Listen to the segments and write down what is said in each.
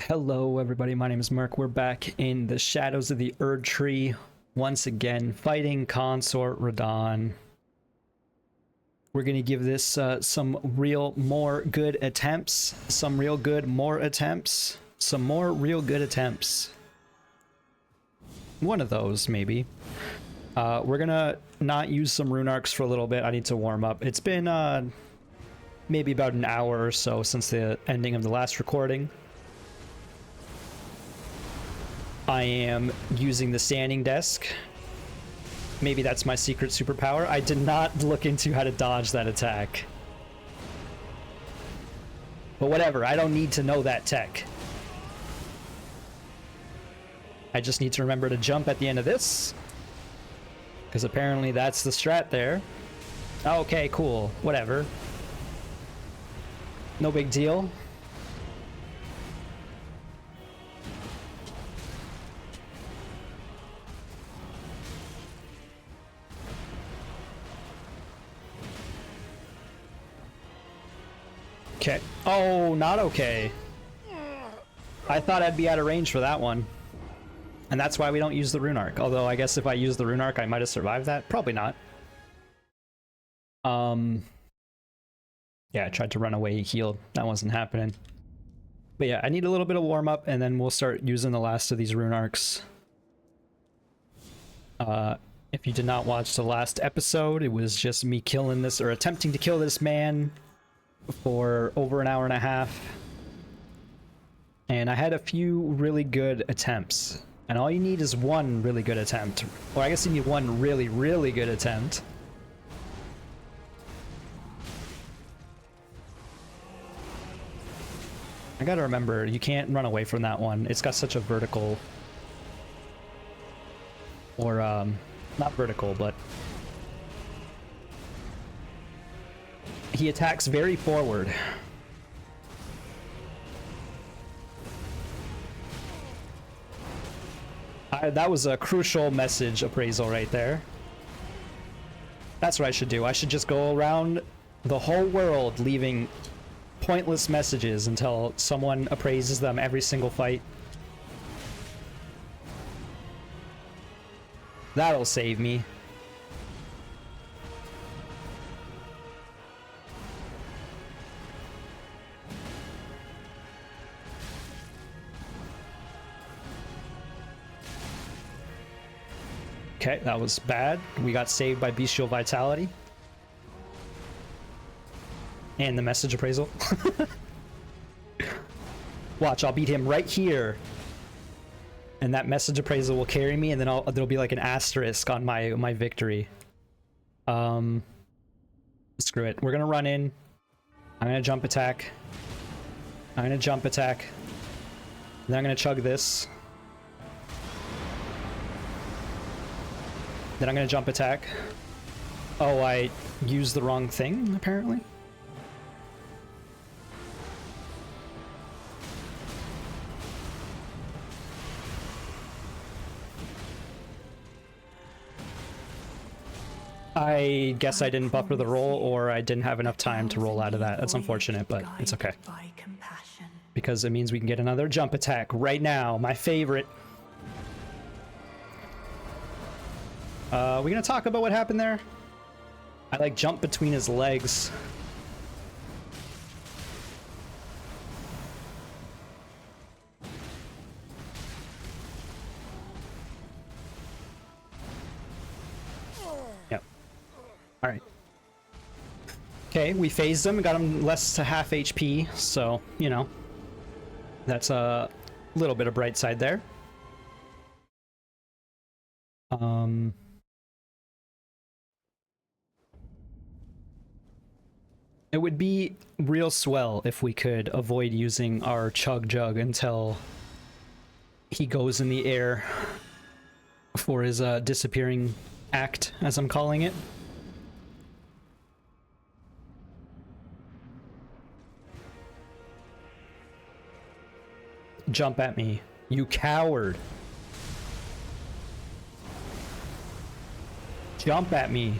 Hello everybody, my name is Merc. We're back in the shadows of the Erdtree once again, fighting Consort Radahn. We're gonna give this some real more good attempts, some real good more attempts, some more real good attempts. One of those, maybe. We're gonna not use some rune arcs for a little bit. I need to warm up. It's been maybe about an hour or so since the ending of the last recording. I am using the standing desk. Maybe that's my secret superpower. I did not look into how to dodge that attack. But whatever, I don't need to know that tech. I just need to remember to jump at the end of this. Because apparently that's the strat there. Okay, cool. Whatever. No big deal. Okay. Oh, not okay. I thought I'd be out of range for that one. And that's why we don't use the rune arc. Although I guess if I used the rune arc, I might have survived that. Probably not. Yeah, I tried to run away, he healed. That wasn't happening. But yeah, I need a little bit of warm up and then we'll start using the last of these rune arcs. If you did not watch the last episode, it was just me killing this, or attempting to kill this man for over an hour and a half, and I had a few really good attempts, and all you need is one really good attempt, or I guess you need one really good attempt. I gotta remember, you can't run away from that one. It's got such a vertical, or not vertical, but he attacks very forward. That was a crucial message appraisal right there. That's what I should do. I should just go around the whole world leaving pointless messages until someone appraises them every single fight. That'll save me. Okay, that was bad. We got saved by Bestial Vitality. And the message appraisal. Watch, I'll beat him right here. And that message appraisal will carry me, and then there'll be like an asterisk on my victory. Screw it. We're gonna run in. I'm gonna jump attack. I'm gonna jump attack. Then I'm gonna chug this. Then I'm gonna jump attack. Oh, I used the wrong thing, apparently. I guess I didn't buffer the roll, or I didn't have enough time to roll out of that. That's unfortunate, but it's okay. Because it means we can get another jump attack right now, my favorite. We gonna talk about what happened there? I like jumped between his legs. Yep. Alright. Okay, we phased him and got him less to half HP, so, you know. That's a little bit of bright side there. It would be real swell if we could avoid using our chug jug until he goes in the air for his disappearing act, as I'm calling it. Jump at me, you coward. Jump at me.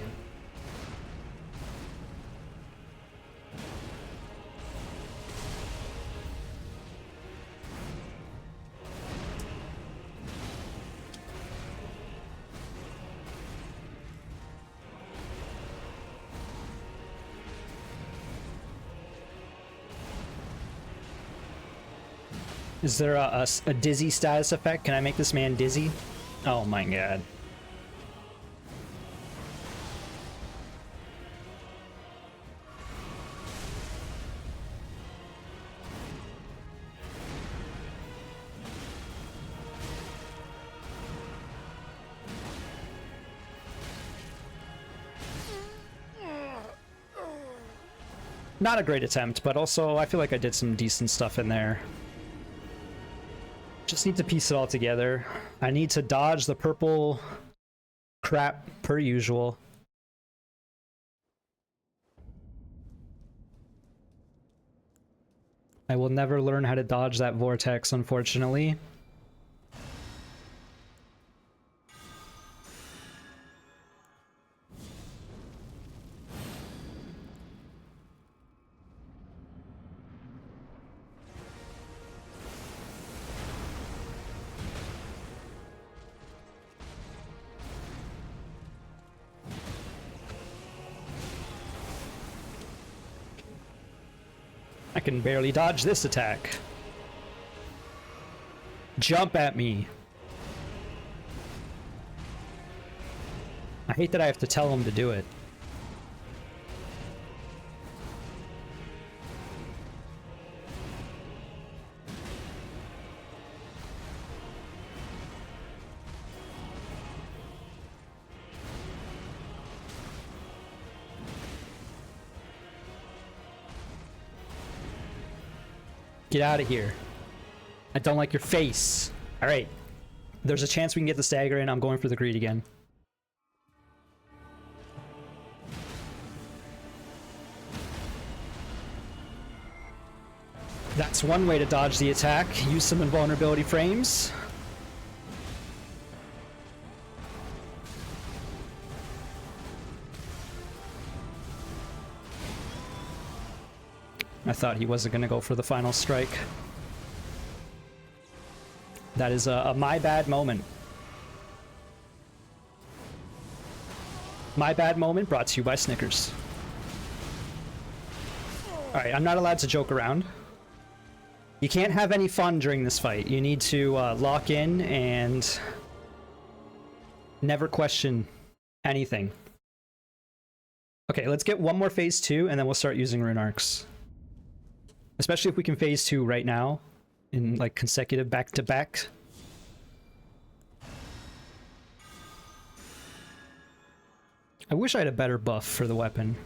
Is there a dizzy status effect? Can I make this man dizzy? Oh my god. Not a great attempt, but also I feel like I did some decent stuff in there. Just need to piece it all together. I need to dodge the purple crap per usual. I will never learn how to dodge that vortex, unfortunately. I can barely dodge this attack. Jump at me. I hate that I have to tell him to do it. Get out of here. I don't like your face. All right. There's a chance we can get the stagger in. I'm going for the greed again. That's one way to dodge the attack. Use some invulnerability frames. I thought he wasn't going to go for the final strike. That is a my bad moment. My bad moment brought to you by Snickers. Alright, I'm not allowed to joke around. You can't have any fun during this fight. You need to lock in and never question anything. Okay, let's get one more phase 2 and then we'll start using rune arcs. Especially if we can phase 2 right now in like consecutive back-to-back. I wish I had a better buff for the weapon.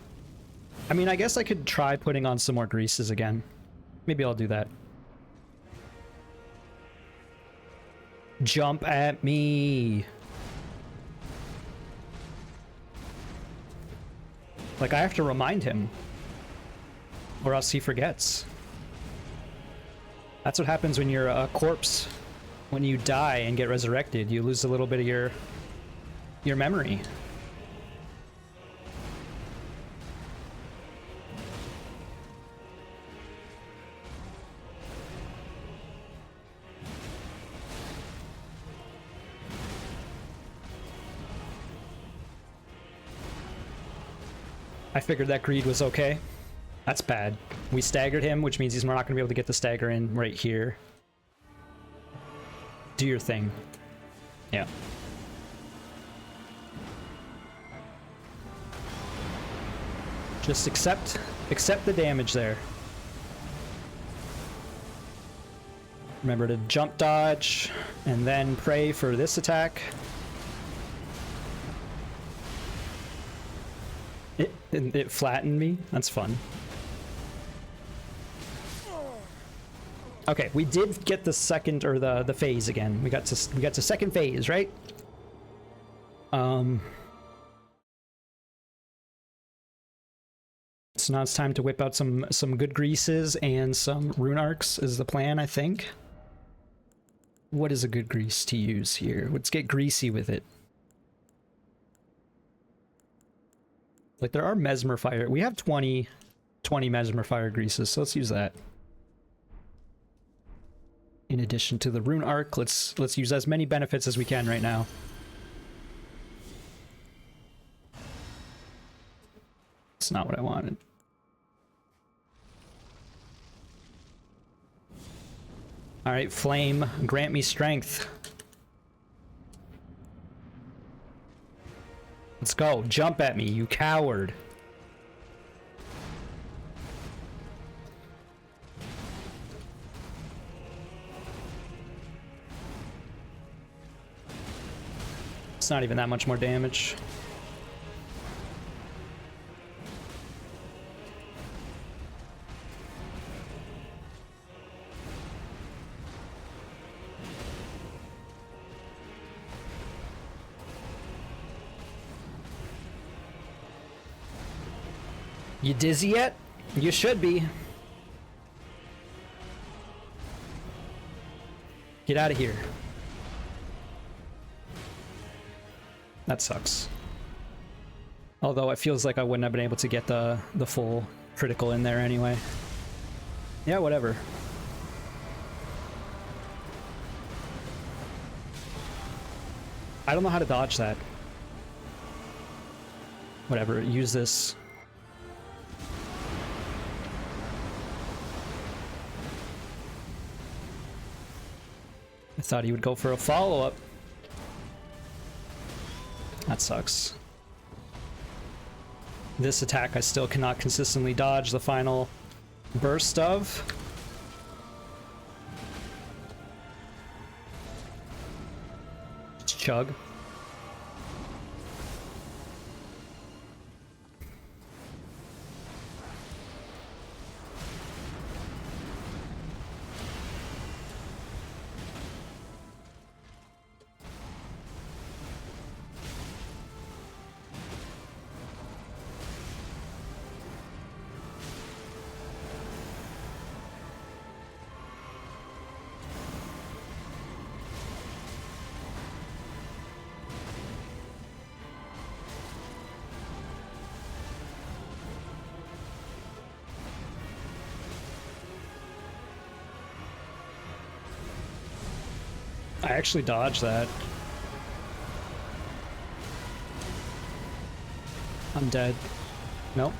I mean, I guess I could try putting on some more greases again. Maybe I'll do that. Jump at me. Like, I have to remind him. Or else he forgets. That's what happens when you're a corpse. When you die and get resurrected, you lose a little bit of your memory. I figured that greed was okay. That's bad. We staggered him, which means he's not going to be able to get the stagger in right here. Do your thing. Yeah. Just accept the damage there. Remember to jump dodge and then pray for this attack. It flattened me. That's fun. Okay, we did get the second or the phase again. We got to second phase, right? So now it's time to whip out some good greases and some rune arcs is the plan, I think. What is a good grease to use here? Let's get greasy with it. Like, there are mesmer fire. We have 20 mesmer fire greases, so let's use that. In addition to the rune arc, let's use as many benefits as we can right now. It's not what I wanted. Alright, flame, grant me strength. Let's go. Jump at me, you coward. It's not even that much more damage. You dizzy yet? You should be. Get out of here. That sucks. Although it feels like I wouldn't have been able to get the full critical in there anyway. Yeah, whatever. I don't know how to dodge that. Whatever, use this. I thought he would go for a follow-up. That sucks. This attack I still cannot consistently dodge the final burst of. Just chug. I actually dodged that. I'm dead. Nope.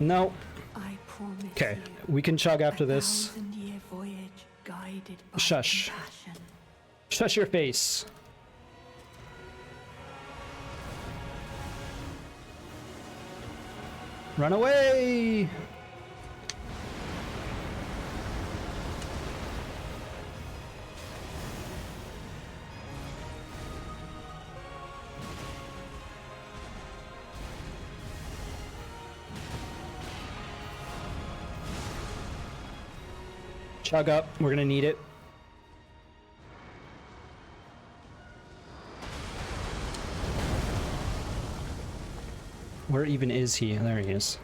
No. Okay, we can chug after this. Shush. Shush your face. Run away! Chug up, we're gonna need it. Where even is he? There he is.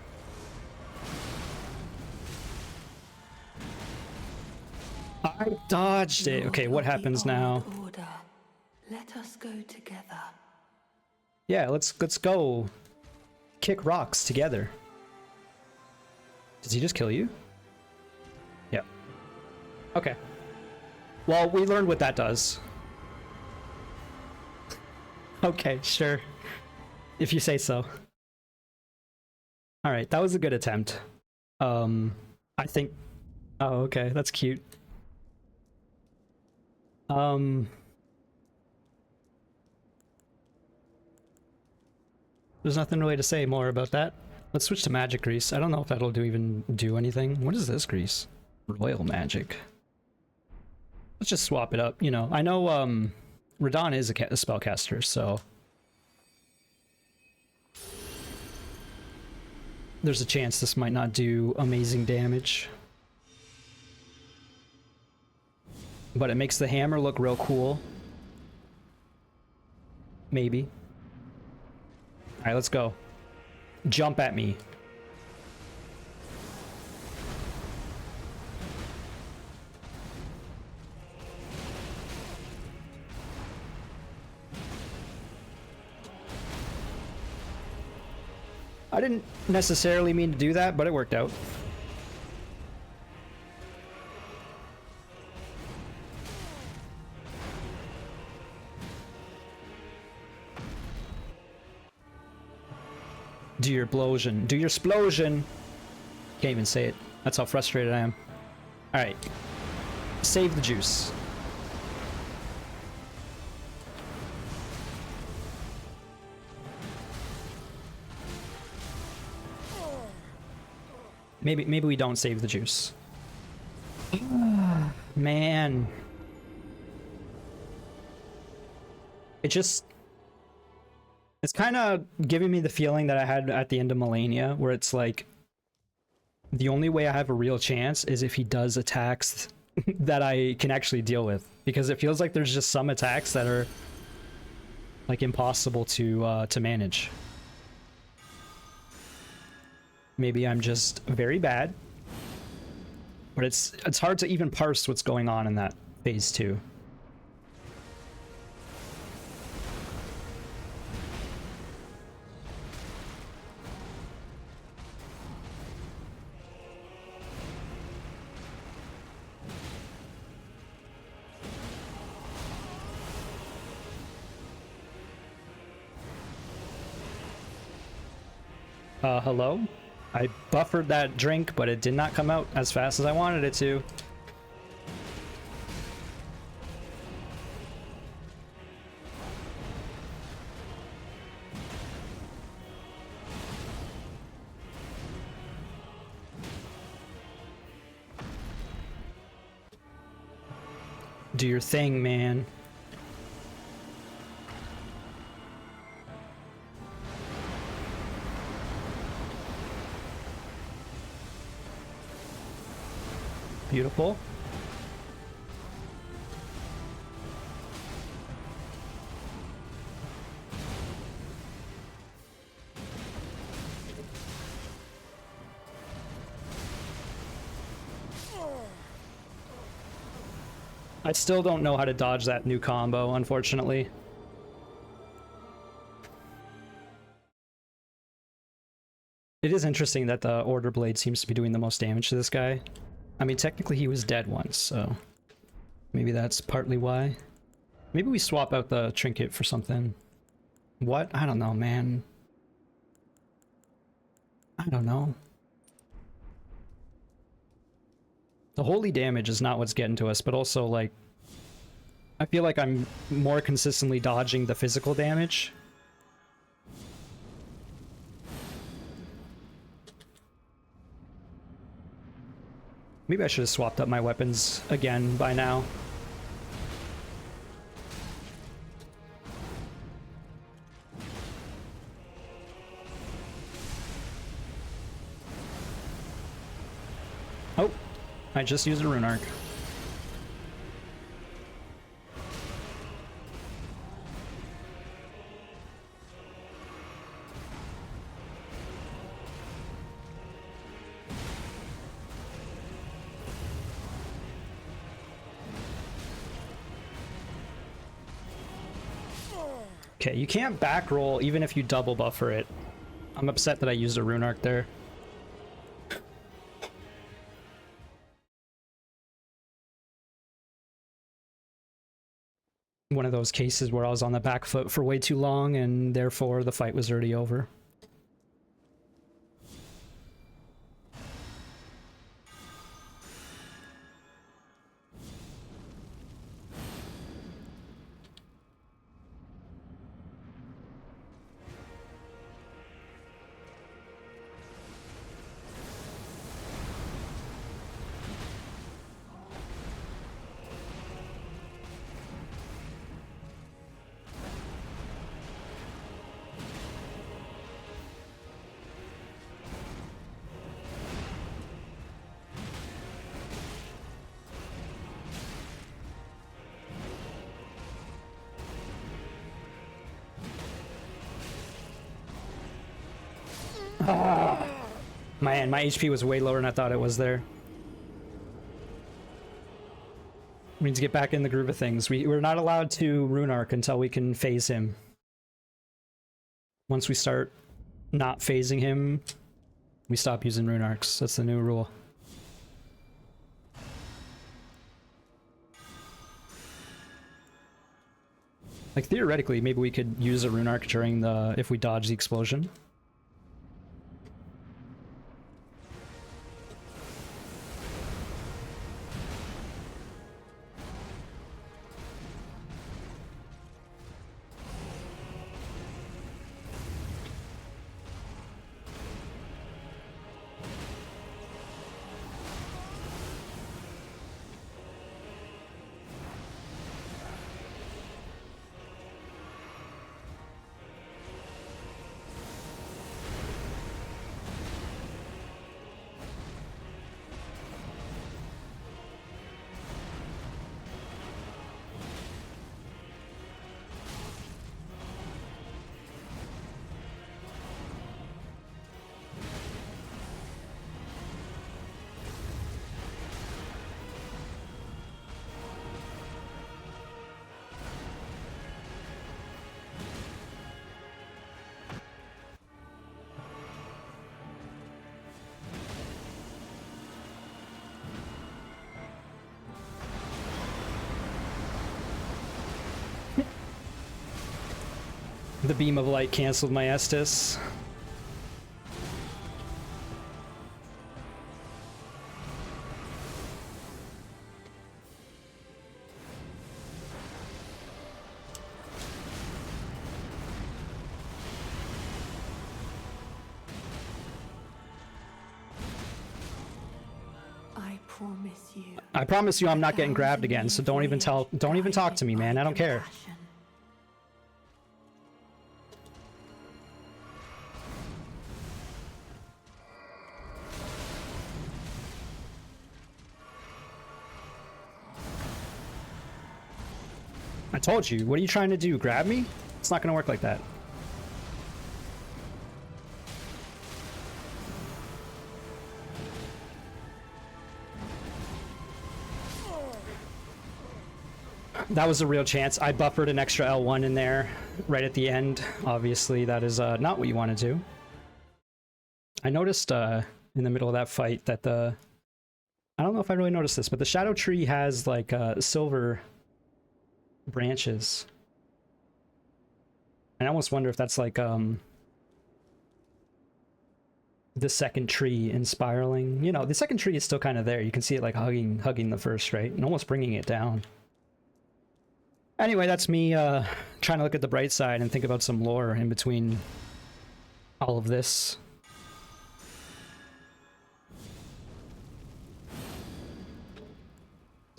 I dodged it. Okay, what happens now? Let us go together. Yeah, let's go kick rocks together. Does he just kill you? Yeah. Okay. Well, we learned what that does. Okay, sure. If you say so. Alright, that was a good attempt. I think... Oh, okay, that's cute. There's nothing really to say more about that. Let's switch to magic grease. I don't know if that'll even do anything. What is this grease? Royal magic. Let's just swap it up, you know. I know, Radon is a spellcaster, so... there's a chance this might not do amazing damage. But it makes the hammer look real cool. Maybe. Alright, let's go. Jump at me. I didn't necessarily mean to do that, but it worked out. Do your explosion. Do your explosion. Can't even say it. That's how frustrated I am. Alright. Save the juice. Maybe we don't save the juice. Man. It's kind of giving me the feeling that I had at the end of Melania, where it's like, the only way I have a real chance is if he does attacks that I can actually deal with. Because it feels like there's just some attacks that are like impossible to manage. Maybe I'm just very bad. But it's hard to even parse what's going on in that phase 2. Hello? I buffered that drink, but it did not come out as fast as I wanted it to. Do your thing, man. Beautiful. I still don't know how to dodge that new combo, unfortunately. It is interesting that the Order Blade seems to be doing the most damage to this guy. I mean, technically he was dead once, so maybe that's partly why. Maybe we swap out the trinket for something. What? I don't know, man. I don't know. The holy damage is not what's getting to us, but also, like, I feel like I'm more consistently dodging the physical damage. Maybe I should have swapped up my weapons again by now. Oh, I just used a rune arc. Okay, you can't back roll even if you double buffer it. I'm upset that I used a rune arc there. One of those cases where I was on the back foot for way too long and therefore the fight was already over. Man, my HP was way lower than I thought it was there. We need to get back in the groove of things. We're not allowed to rune arc until we can phase him. Once we start not phasing him, we stop using rune arcs. That's the new rule. Like, theoretically, maybe we could use a rune arc during the... if we dodge the explosion. The beam of light canceled my Estus. I promise you I'm not getting grabbed again, so don't even talk to me, man. I don't care. I told you, what are you trying to do? Grab me? It's not gonna work like that. That was a real chance. I buffered an extra L1 in there right at the end. Obviously, that is not what you want to do. I noticed in the middle of that fight that I don't know if I really noticed this, but the Shadow Tree has like silver branches. And I almost wonder if that's like the second tree in spiraling. You know, the second tree is still kind of there. You can see it like hugging the first, right? And almost bringing it down. Anyway, that's me trying to look at the bright side and think about some lore in between all of this.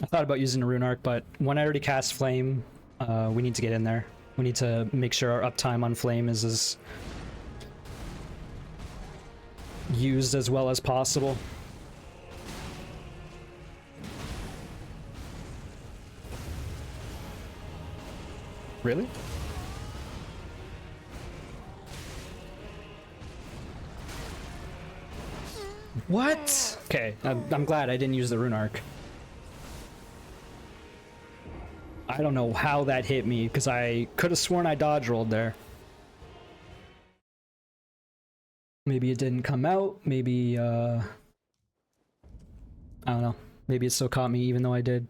I thought about using a rune arc, but when I already cast flame, we need to get in there. We need to make sure our uptime on flame is as used as well as possible. Really? What? Okay, I'm glad I didn't use the rune arc. I don't know how that hit me, because I could have sworn I dodge rolled there. Maybe it didn't come out, maybe, I don't know. Maybe it still caught me even though I did.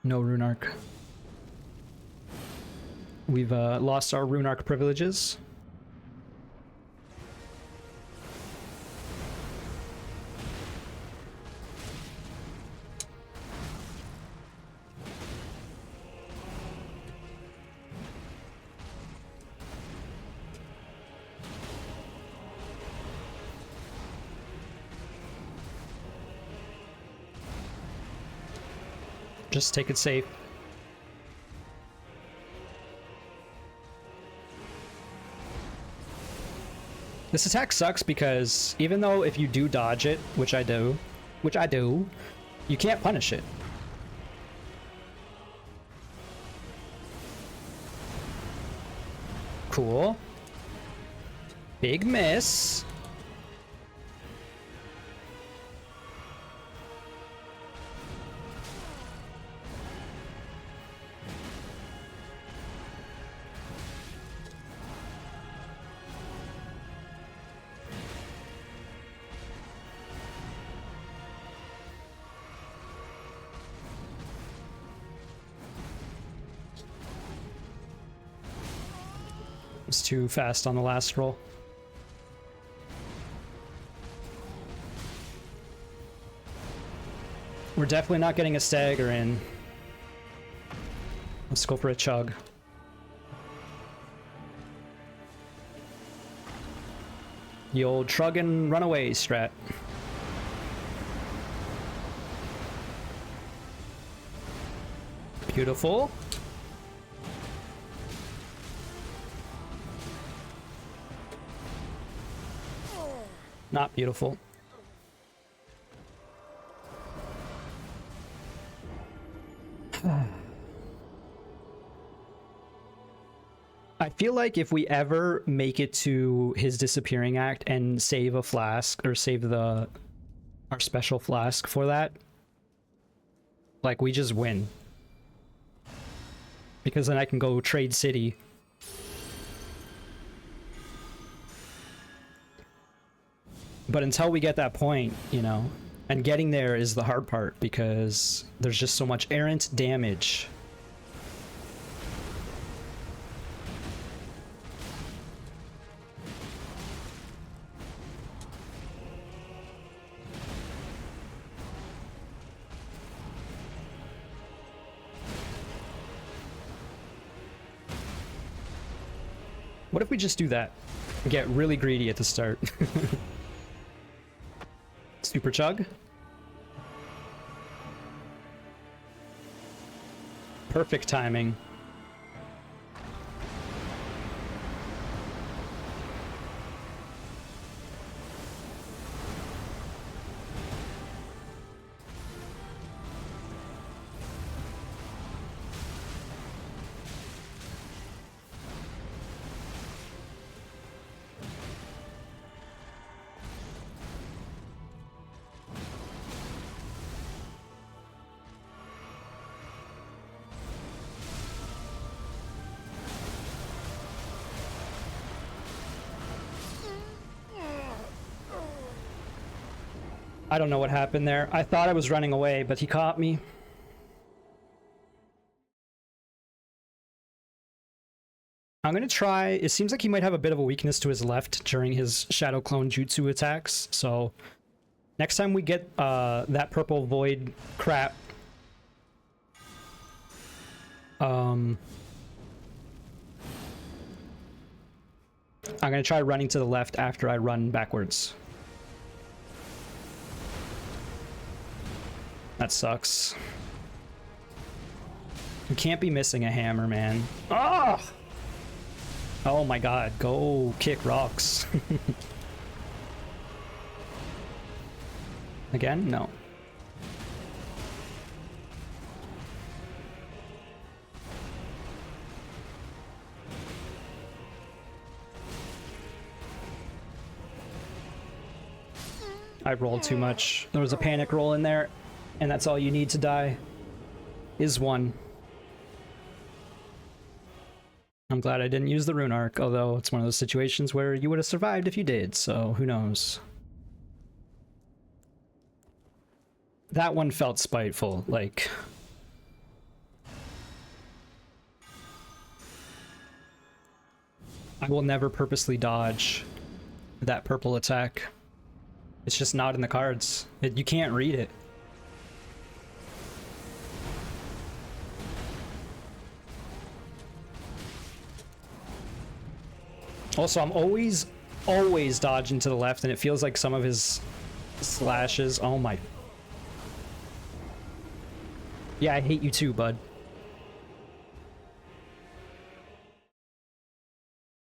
No rune arc. We've lost our rune arc privileges. Just take it safe. This attack sucks because even though if you do dodge it, which I do, you can't punish it. Cool. Big miss. Was too fast on the last roll. We're definitely not getting a stagger in. Let's go for a chug. The old trug and runaway strat. Beautiful. Not beautiful. I feel like if we ever make it to his disappearing act and save a flask or save our special flask for that, like we just win. Because then I can go trade city. But until we get that point, you know, And getting there is the hard part because there's just so much errant damage. What if we just do that? Get really greedy at the start. Super chug. Perfect timing. I don't know what happened there. I thought I was running away, but he caught me. I'm gonna try... It seems like he might have a bit of a weakness to his left during his Shadow Clone Jutsu attacks, so... Next time we get that purple void crap... I'm gonna try running to the left after I run backwards. That sucks. You can't be missing a hammer, man. Oh! Oh my god, go kick rocks. Again? No. I rolled too much. There was a panic roll in there. And that's all you need to die, is one. I'm glad I didn't use the rune arc, although it's one of those situations where you would have survived if you did, so who knows. That one felt spiteful, like... I will never purposely dodge that purple attack. It's just not in the cards. You can't read it. Also, I'm always dodging to the left, and it feels like some of his slashes... Oh my... Yeah, I hate you too, bud.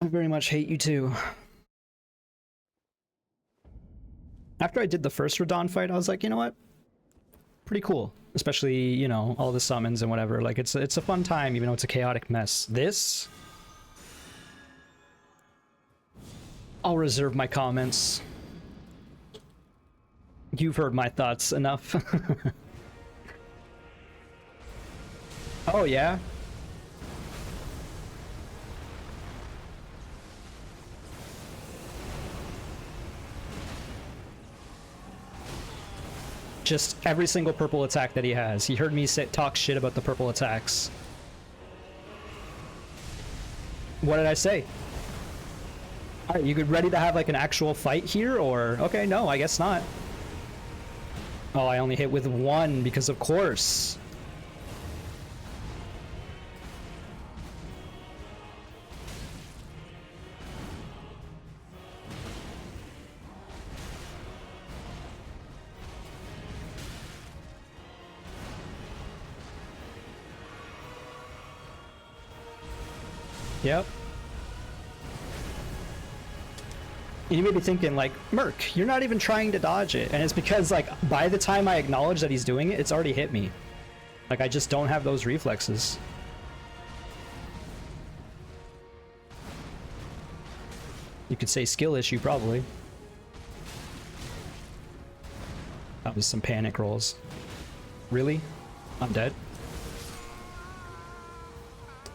I very much hate you too. After I did the first Radon fight, I was like, you know what? Pretty cool. Especially, you know, all the summons and whatever. Like, it's a fun time, even though it's a chaotic mess. This... I'll reserve my comments. You've heard my thoughts enough. Oh, yeah? Just every single purple attack that he has. He heard me talk shit about the purple attacks. What did I say? Alright, you ready to have like an actual fight here, or... Okay, no, I guess not. Oh, I only hit with one, because of course. Yep. You may be thinking, like, Merc, you're not even trying to dodge it. And it's because, like, by the time I acknowledge that he's doing it, it's already hit me. Like, I just don't have those reflexes. You could say skill issue, probably. That was some panic rolls. Really? I'm dead.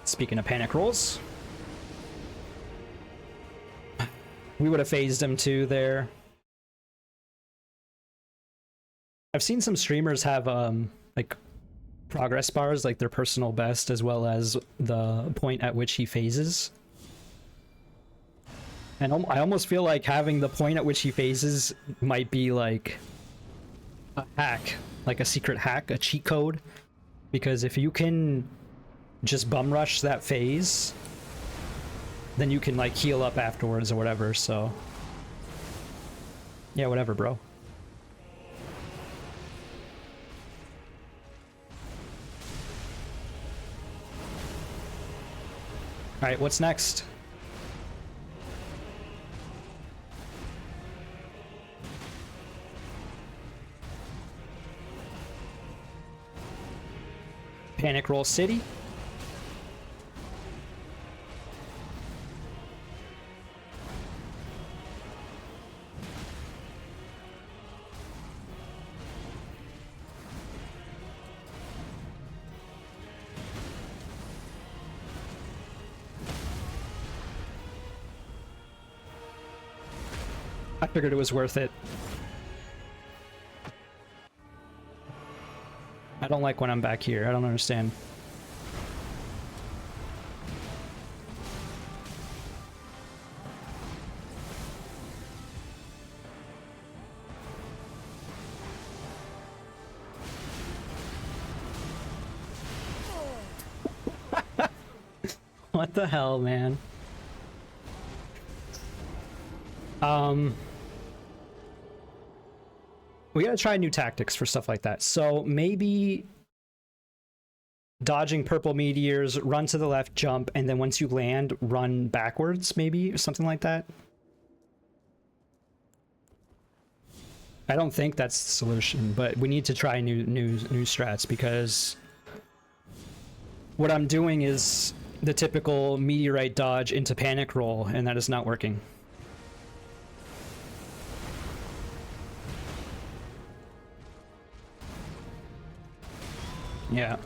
Speaking of panic rolls... We would have phased him too there. I've seen some streamers have like progress bars, like their personal best, as well as the point at which he phases. And I almost feel like having the point at which he phases might be like a hack, like a secret hack, a cheat code. Because if you can just bum rush that phase, then you can like heal up afterwards or whatever, so. Yeah, whatever, bro. Alright, what's next? Panic Roll City. I figured it was worth it. I don't like when I'm back here. I don't understand. What the hell, man? We gotta try new tactics for stuff like that. So maybe dodging purple meteors, run to the left, jump, and then once you land, run backwards, maybe, or something like that. I don't think that's the solution, but we need to try new strats, because what I'm doing is the typical meteorite dodge into panic roll, and that is not working. Yeah.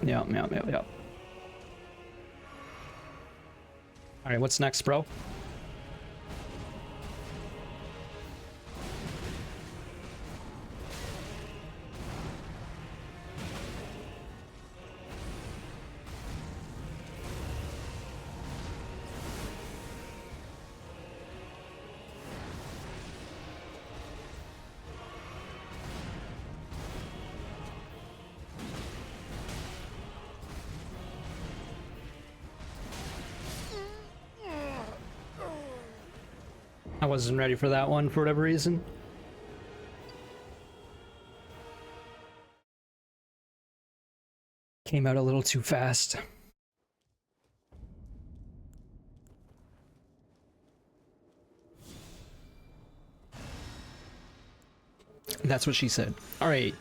All right, what's next, bro? I wasn't ready for that one for whatever reason. Came out a little too fast. That's what she said. All right.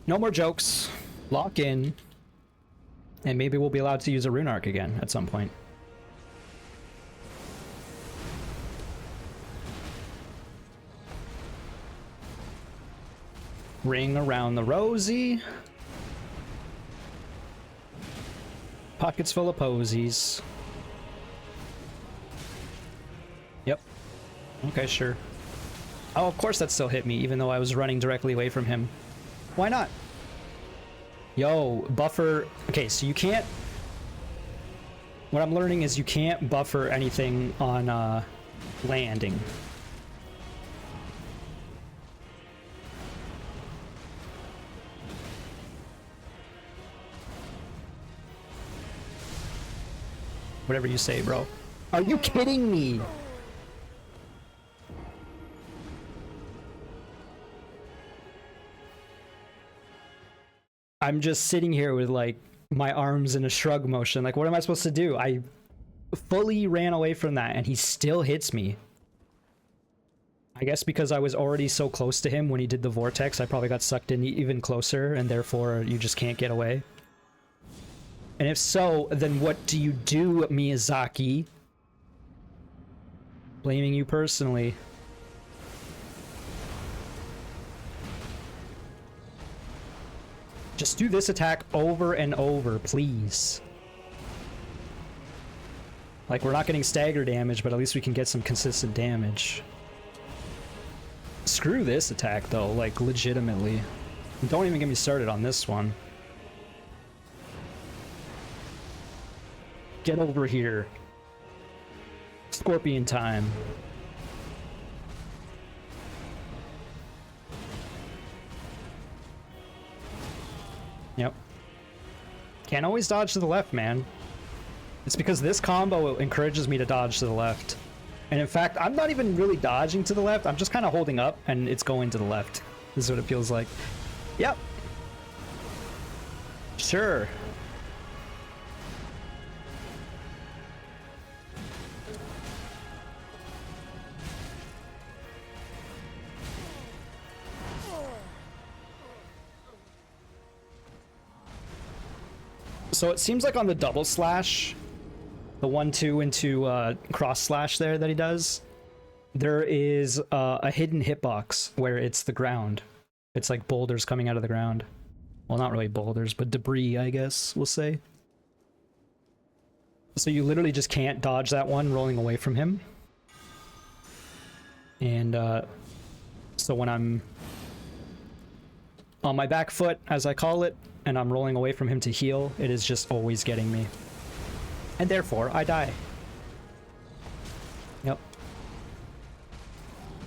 No more jokes. Lock in. And maybe we'll be allowed to use a rune arc again at some point. Ring around the rosy. Pockets full of posies. Yep. Okay, sure. Oh, of course that still hit me, even though I was running directly away from him. Why not? Yo, buffer. Okay, so you can't... What I'm learning is you can't buffer anything on landing. Whatever you say, bro. Are you kidding me? I'm just sitting here with like my arms in a shrug motion. Like, what am I supposed to do? I fully ran away from that and he still hits me. I guess because I was already so close to him when he did the vortex, I probably got sucked in even closer, and therefore you just can't get away. And if so, then what do you do, Miyazaki? Blaming you personally. Just do this attack over and over, please. Like, we're not getting stagger damage, but at least we can get some consistent damage. Screw this attack though, like legitimately. Don't even get me started on this one. Get over here. Scorpion time. Yep. Can't always dodge to the left, man. It's because this combo encourages me to dodge to the left. And in fact, I'm not even really dodging to the left. I'm just kind of holding up and it's going to the left. This is what it feels like. Yep. Sure. So it seems like on the double slash, the 1-2 into cross slash there that he does, there is a hidden hitbox where it's the ground. It's like boulders coming out of the ground. Well, not really boulders, but debris, I guess we'll say. So you literally just can't dodge that one rolling away from him. And so when I'm on my back foot, as I call it, and I'm rolling away from him to heal, it is just always getting me. And therefore, I die. Yep.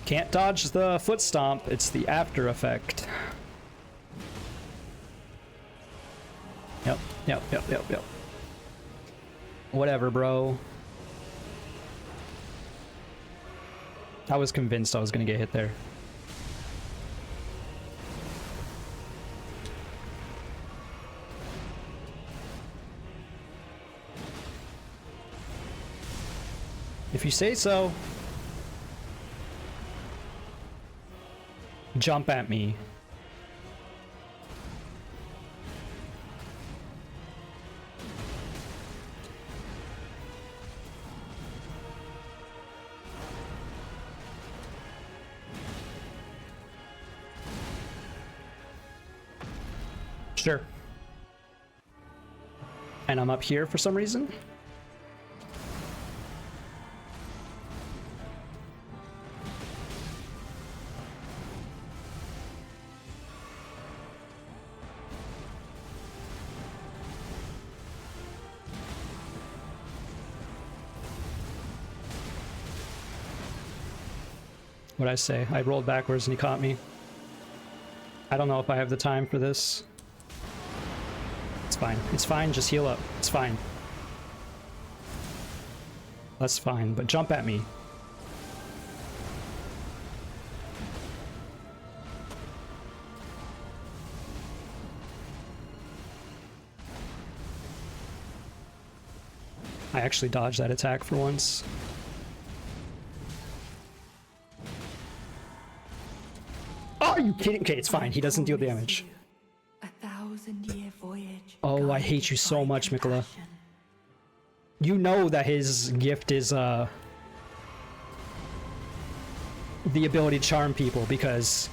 Can't dodge the foot stomp, it's the after effect. Yep. Whatever, bro. I was convinced I was gonna get hit there. If you say so. Jump at me. Sure. And I'm up here for some reason. What'd I say? I rolled backwards and he caught me. I don't know if I have the time for this. It's fine. It's fine. Just heal up. It's fine. That's fine, but jump at me. I actually dodged that attack for once. Oh, are you kidding? Okay, it's fine. He doesn't deal damage. A 1,000-year voyage. Oh, I hate you so much, Mikola. You know that his gift is the ability to charm people because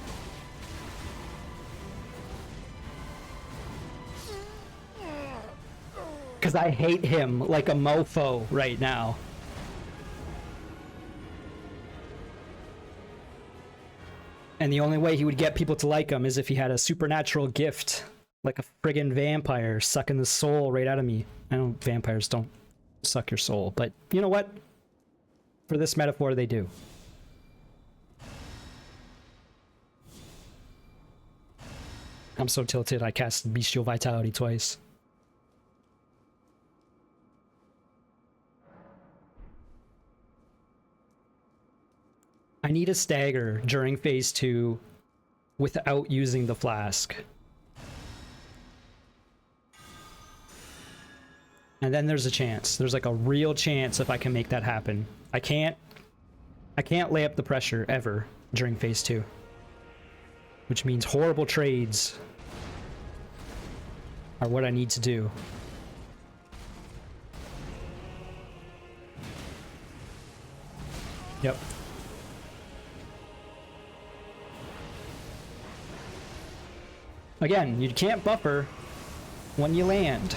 I hate him like a mofo right now. And the only way he would get people to like him is if he had a supernatural gift, like a friggin' vampire sucking the soul right out of me. I know vampires don't suck your soul, but you know what? For this metaphor, they do. I'm so tilted, I cast Bestial Vitality twice. I need a stagger during phase 2 without using the flask. And then there's a chance. There's like a real chance if I can make that happen. I can't lay up the pressure ever during phase 2. Which means horrible trades are what I need to do. Yep. Again, you can't buffer when you land.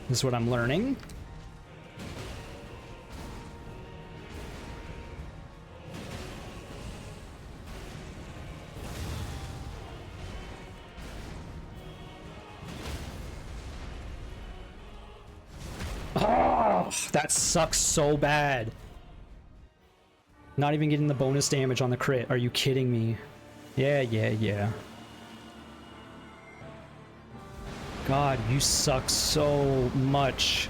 This is what I'm learning. Oh, that sucks so bad. Not even getting the bonus damage on the crit. Are you kidding me? Yeah, yeah, yeah. God, you suck so much.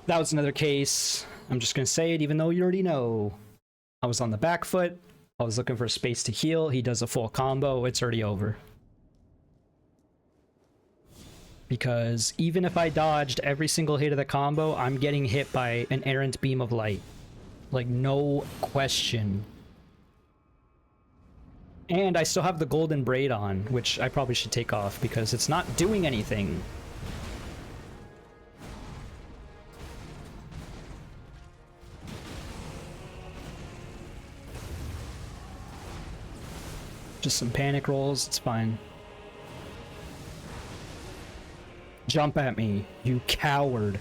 That was another case. I'm just gonna say it even though you already know. I was on the back foot. I was looking for space to heal. He does a full combo. It's already over. Because even if I dodged every single hit of the combo, I'm getting hit by an errant beam of light. Like, no question. And I still have the golden braid on, which I probably should take off because it's not doing anything. Just some panic rolls, it's fine. Jump at me, you coward.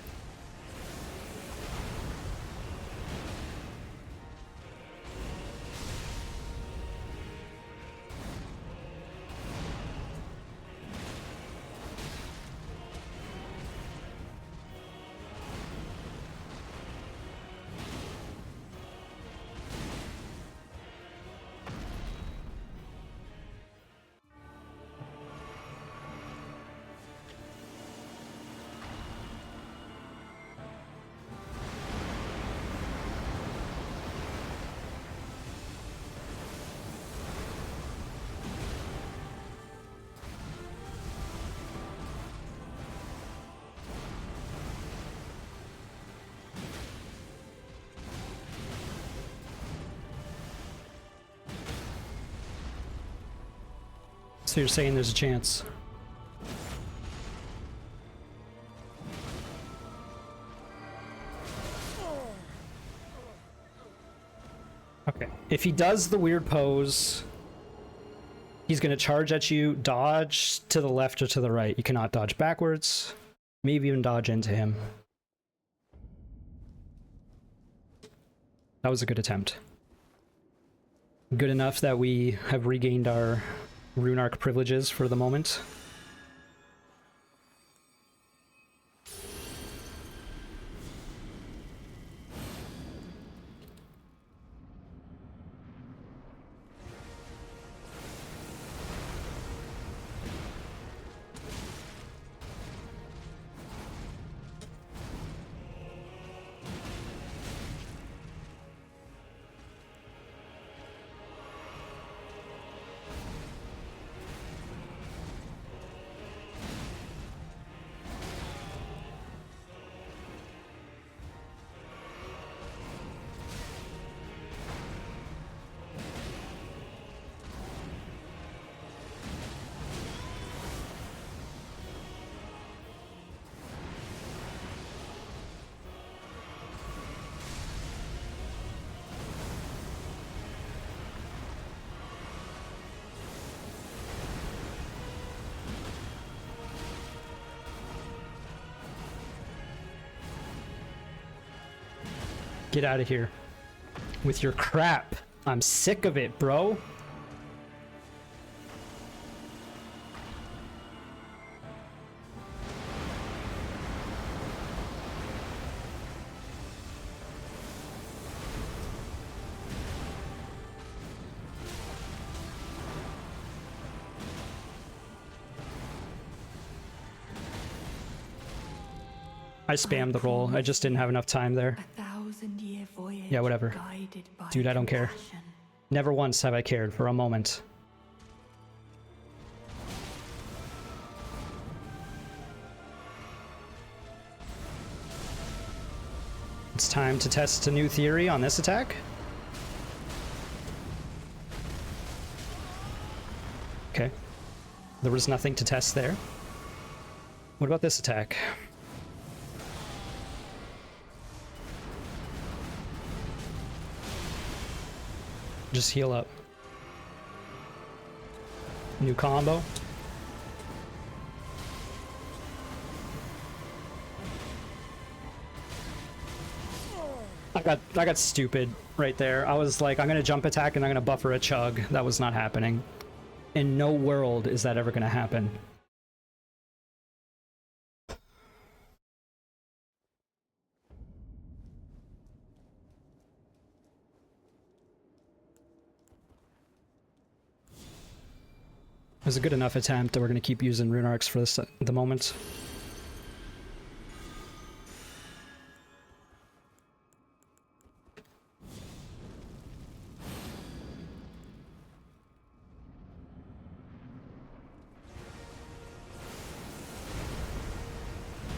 So you're saying there's a chance? Okay. If he does the weird pose, he's gonna charge at you, dodge to the left or to the right. You cannot dodge backwards, maybe even dodge into him. That was a good attempt. Good enough that we have regained our Rune Arc privileges for the moment. Get out of here with your crap. I'm sick of it, bro. I spammed the roll. I just didn't have enough time there. Yeah, whatever. Dude, I don't care. Never once have I cared for a moment. It's time to test a new theory on this attack. Okay. There was nothing to test there. What about this attack? Just heal up. New combo. I got stupid right there. I was like, I'm gonna jump attack and I'm gonna buffer a chug. That was not happening. In no world is that ever gonna happen. It was a good enough attempt that we're gonna keep using rune arcs for this at the moment.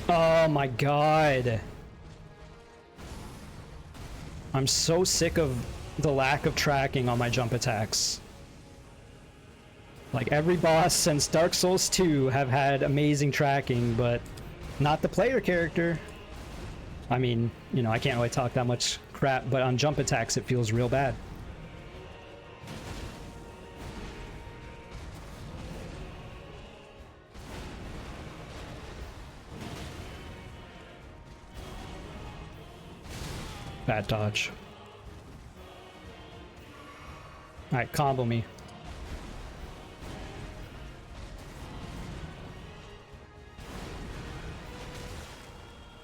Oh my god. I'm so sick of the lack of tracking on my jump attacks. Like, every boss since Dark Souls 2 have had amazing tracking, but not the player character. I mean, you know, I can't really talk that much crap, but on jump attacks it feels real bad. Bad dodge. Alright, combo me.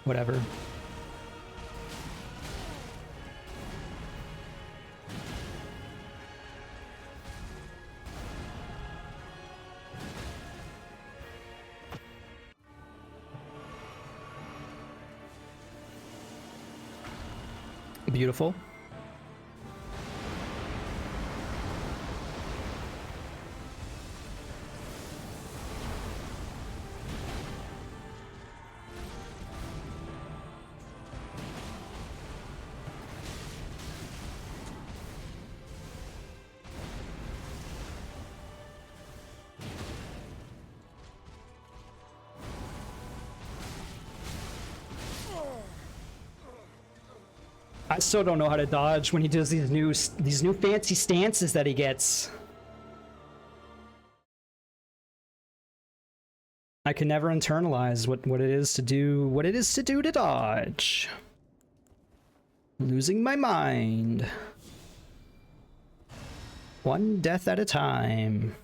Whatever. Beautiful. I still don't know how to dodge when he does these new fancy stances that he gets. I can never internalize what it is to do to dodge. Losing my mind. One death at a time.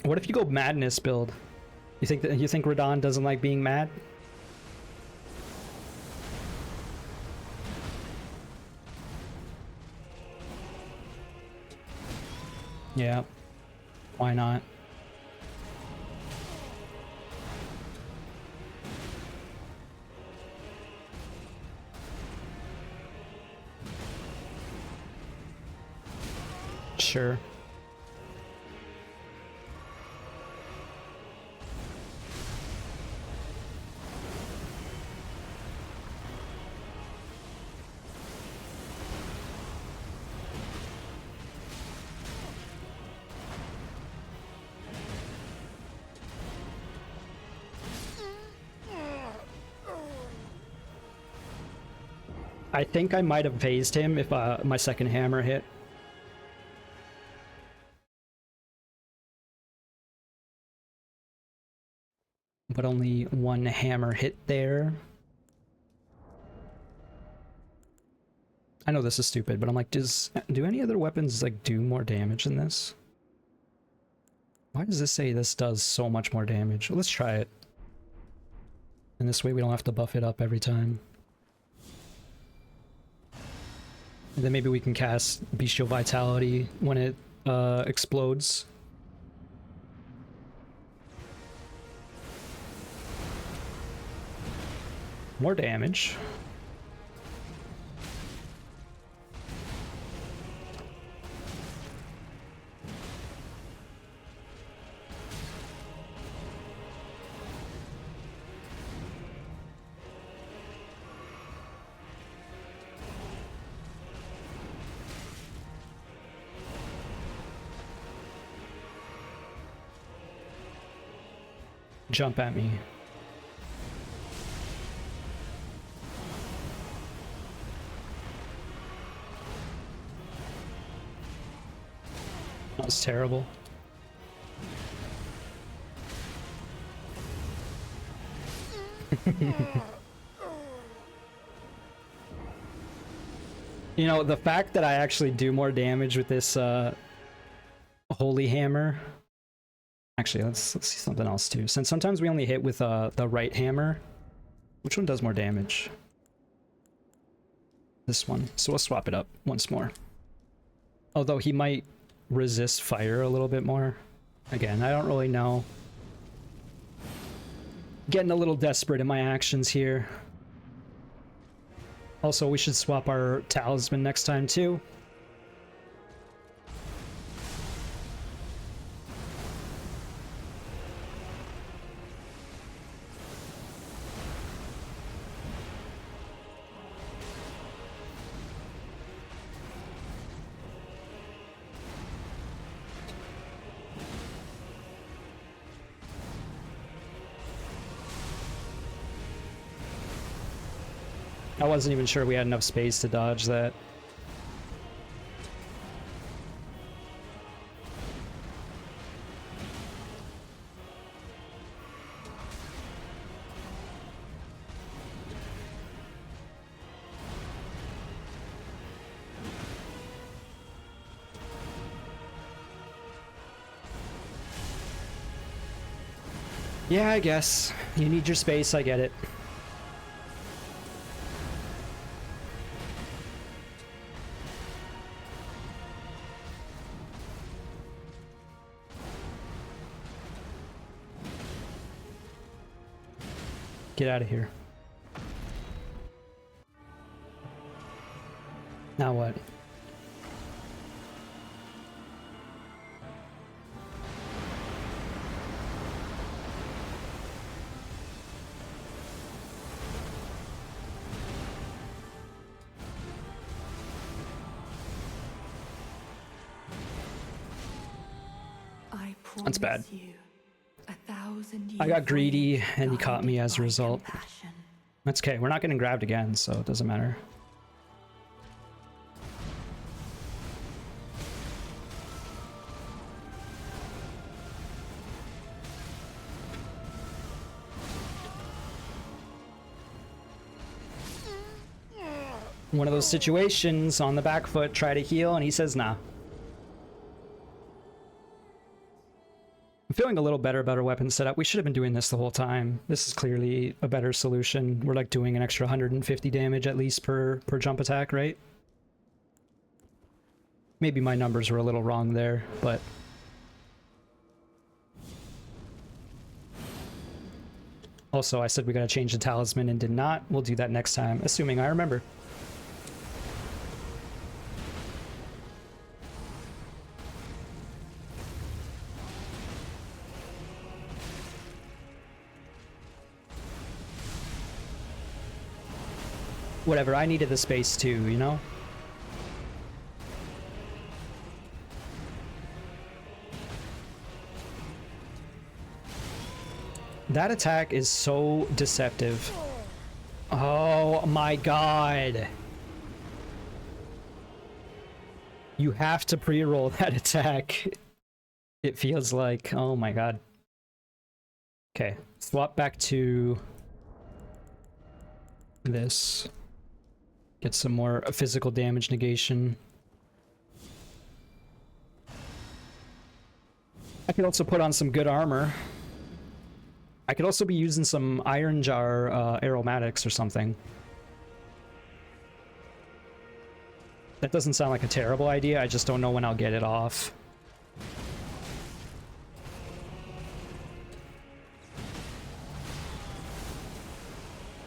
What if you go madness build? You think Radon doesn't like being mad? Yeah. Why not? Sure. I think I might have phased him if my second hammer hit. But only one hammer hit there. I know this is stupid, but I'm like, do any other weapons like do more damage than this? Why does this say this does so much more damage? Well, let's try it. And this way we don't have to buff it up every time. And then maybe we can cast Bestial Vitality when it explodes. More damage. Jump at me. That was terrible. You know, the fact that I actually do more damage with this holy hammer. Actually, let's see something else too. Since sometimes we only hit with the right hammer. Which one does more damage? This one. So we'll swap it up once more. Although he might resist fire a little bit more. Again, I don't really know. Getting a little desperate in my actions here. Also, we should swap our talisman next time too. I wasn't even sure we had enough space to dodge that. Yeah, I guess. You need your space, I get it. Get out of here. Now what? I That's bad. promise you, 1,000 I got greedy voyage and he caught me guided as a by result. compassion. That's okay. We're not getting grabbed again, so it doesn't matter. One of those situations on the back foot, try to heal, and he says nah. I'm feeling a little better about our weapon setup. We should have been doing this the whole time. This is clearly a better solution. We're like doing an extra 150 damage at least per jump attack, right? Maybe my numbers were a little wrong there, but... Also, I said we gotta change the talisman and did not. We'll do that next time, assuming I remember. Whatever, I needed the space too, you know? That attack is so deceptive. Oh my god. You have to pre-roll that attack. It feels like, oh my god. Okay, swap back to this. Get some more physical damage negation. I could also put on some good armor. I could also be using some iron jar aromatics or something. That doesn't sound like a terrible idea, I just don't know when I'll get it off.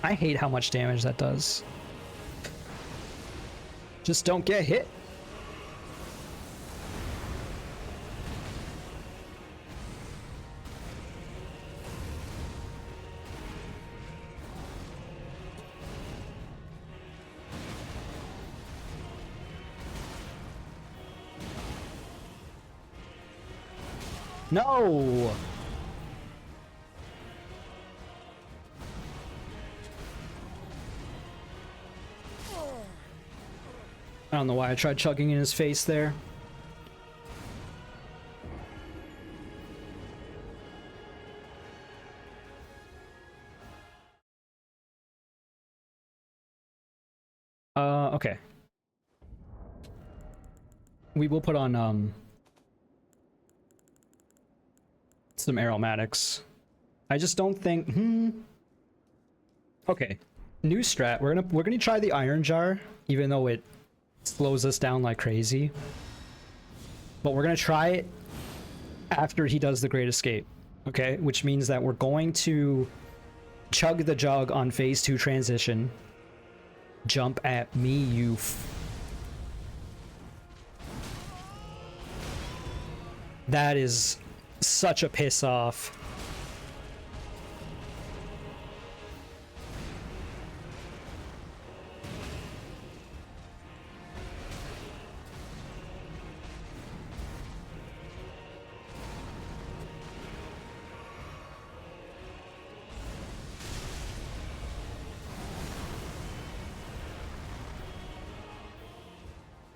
I hate how much damage that does. Just don't get hit. No! I don't know why I tried chugging in his face there. Okay. We will put on some aromatics. I just don't think okay. New strat. We're gonna try the iron jar, even though it slows us down like crazy. But we're gonna try it after he does the Great Escape. Okay? Which means that we're going to chug the jug on phase 2 transition. Jump at me, you that is such a piss off.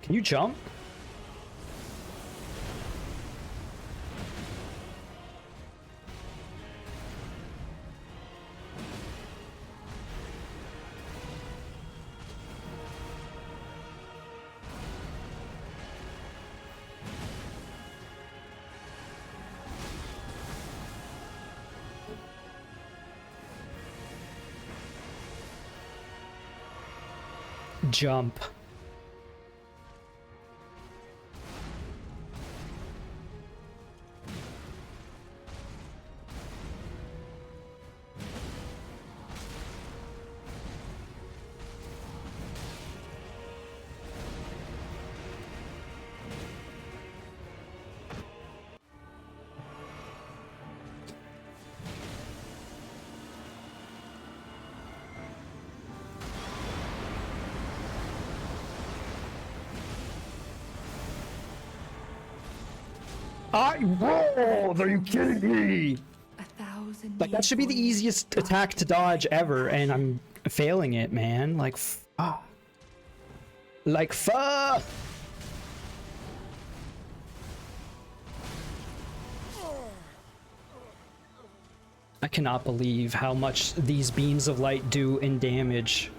Can you jump? Jump. I rolled! Are you kidding me? 1,000 Like, that should be the easiest attack to dodge ever, and I'm failing it, man. Like, fuck. Like, fuck! I cannot believe how much these beams of light do in damage.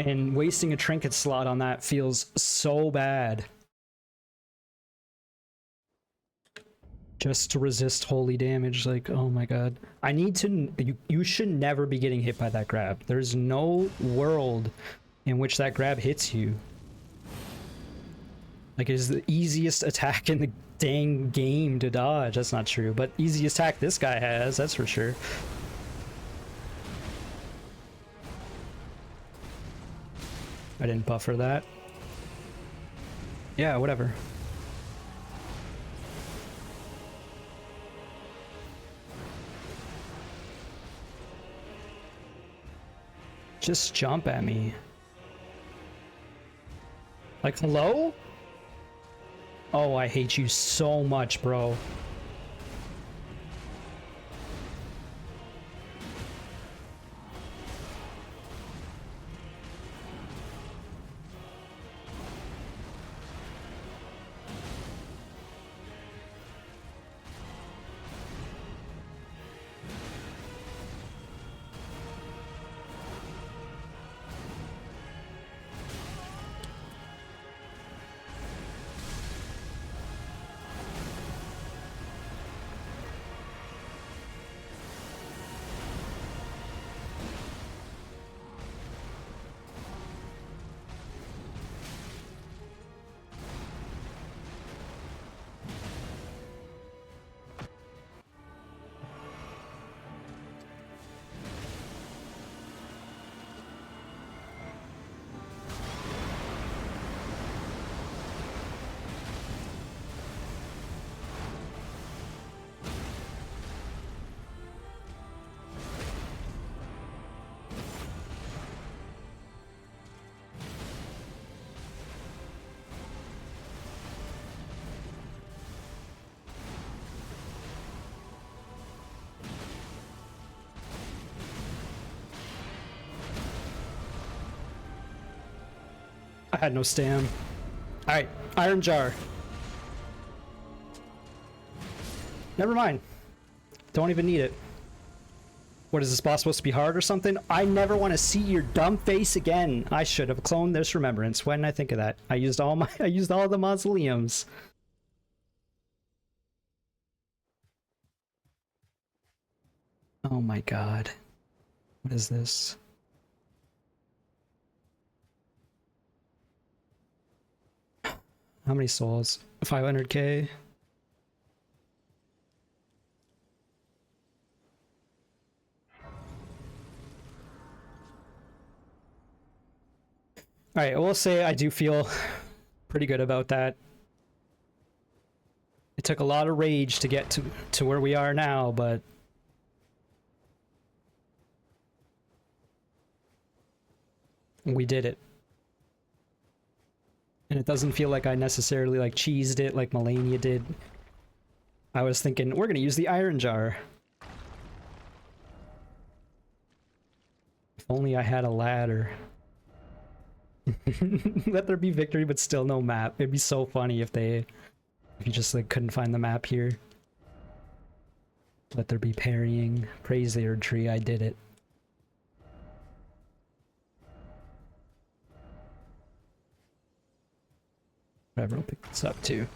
And wasting a trinket slot on that feels so bad. Just to resist holy damage, like, oh my god. I need to... You should never be getting hit by that grab. There's no world in which that grab hits you. Like, it is the easiest attack in the dang game to dodge. That's not true, but easiest attack this guy has, that's for sure. I didn't buffer that. Yeah, whatever. Just jump at me. Like, hello? Oh, I hate you so much, bro. I had no stam. Alright, Iron Jar. Never mind. Don't even need it. What is this boss supposed to be hard or something? I never want to see your dumb face again. I should have cloned this remembrance. When I think of that, I used all the mausoleums. Oh my god. What is this? How many souls? 500k? Alright, I will say I do feel pretty good about that. It took a lot of rage to get to where we are now, but we did it. And it doesn't feel like I necessarily like cheesed it like Melania did. I was thinking, we're gonna use the iron jar. If only I had a ladder. Let there be victory, but still no map. It'd be so funny if you just like couldn't find the map here. Let there be parrying. Praise the Erdtree, I did it. Whatever, I'll pick this up too.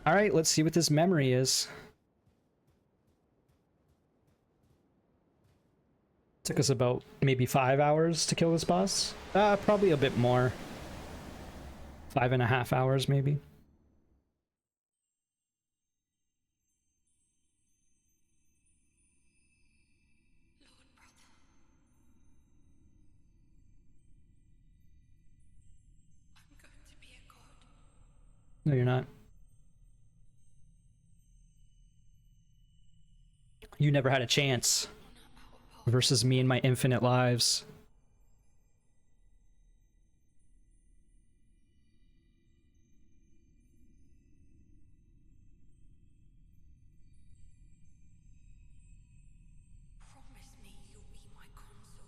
Alright, let's see what this memory is. Took us about maybe 5 hours to kill this boss. Probably a bit more. 5.5 hours maybe. Lord brother. I'm going to be a god. No, you're not. You never had a chance. Versus me and my infinite lives. Promise me you'll be my consort.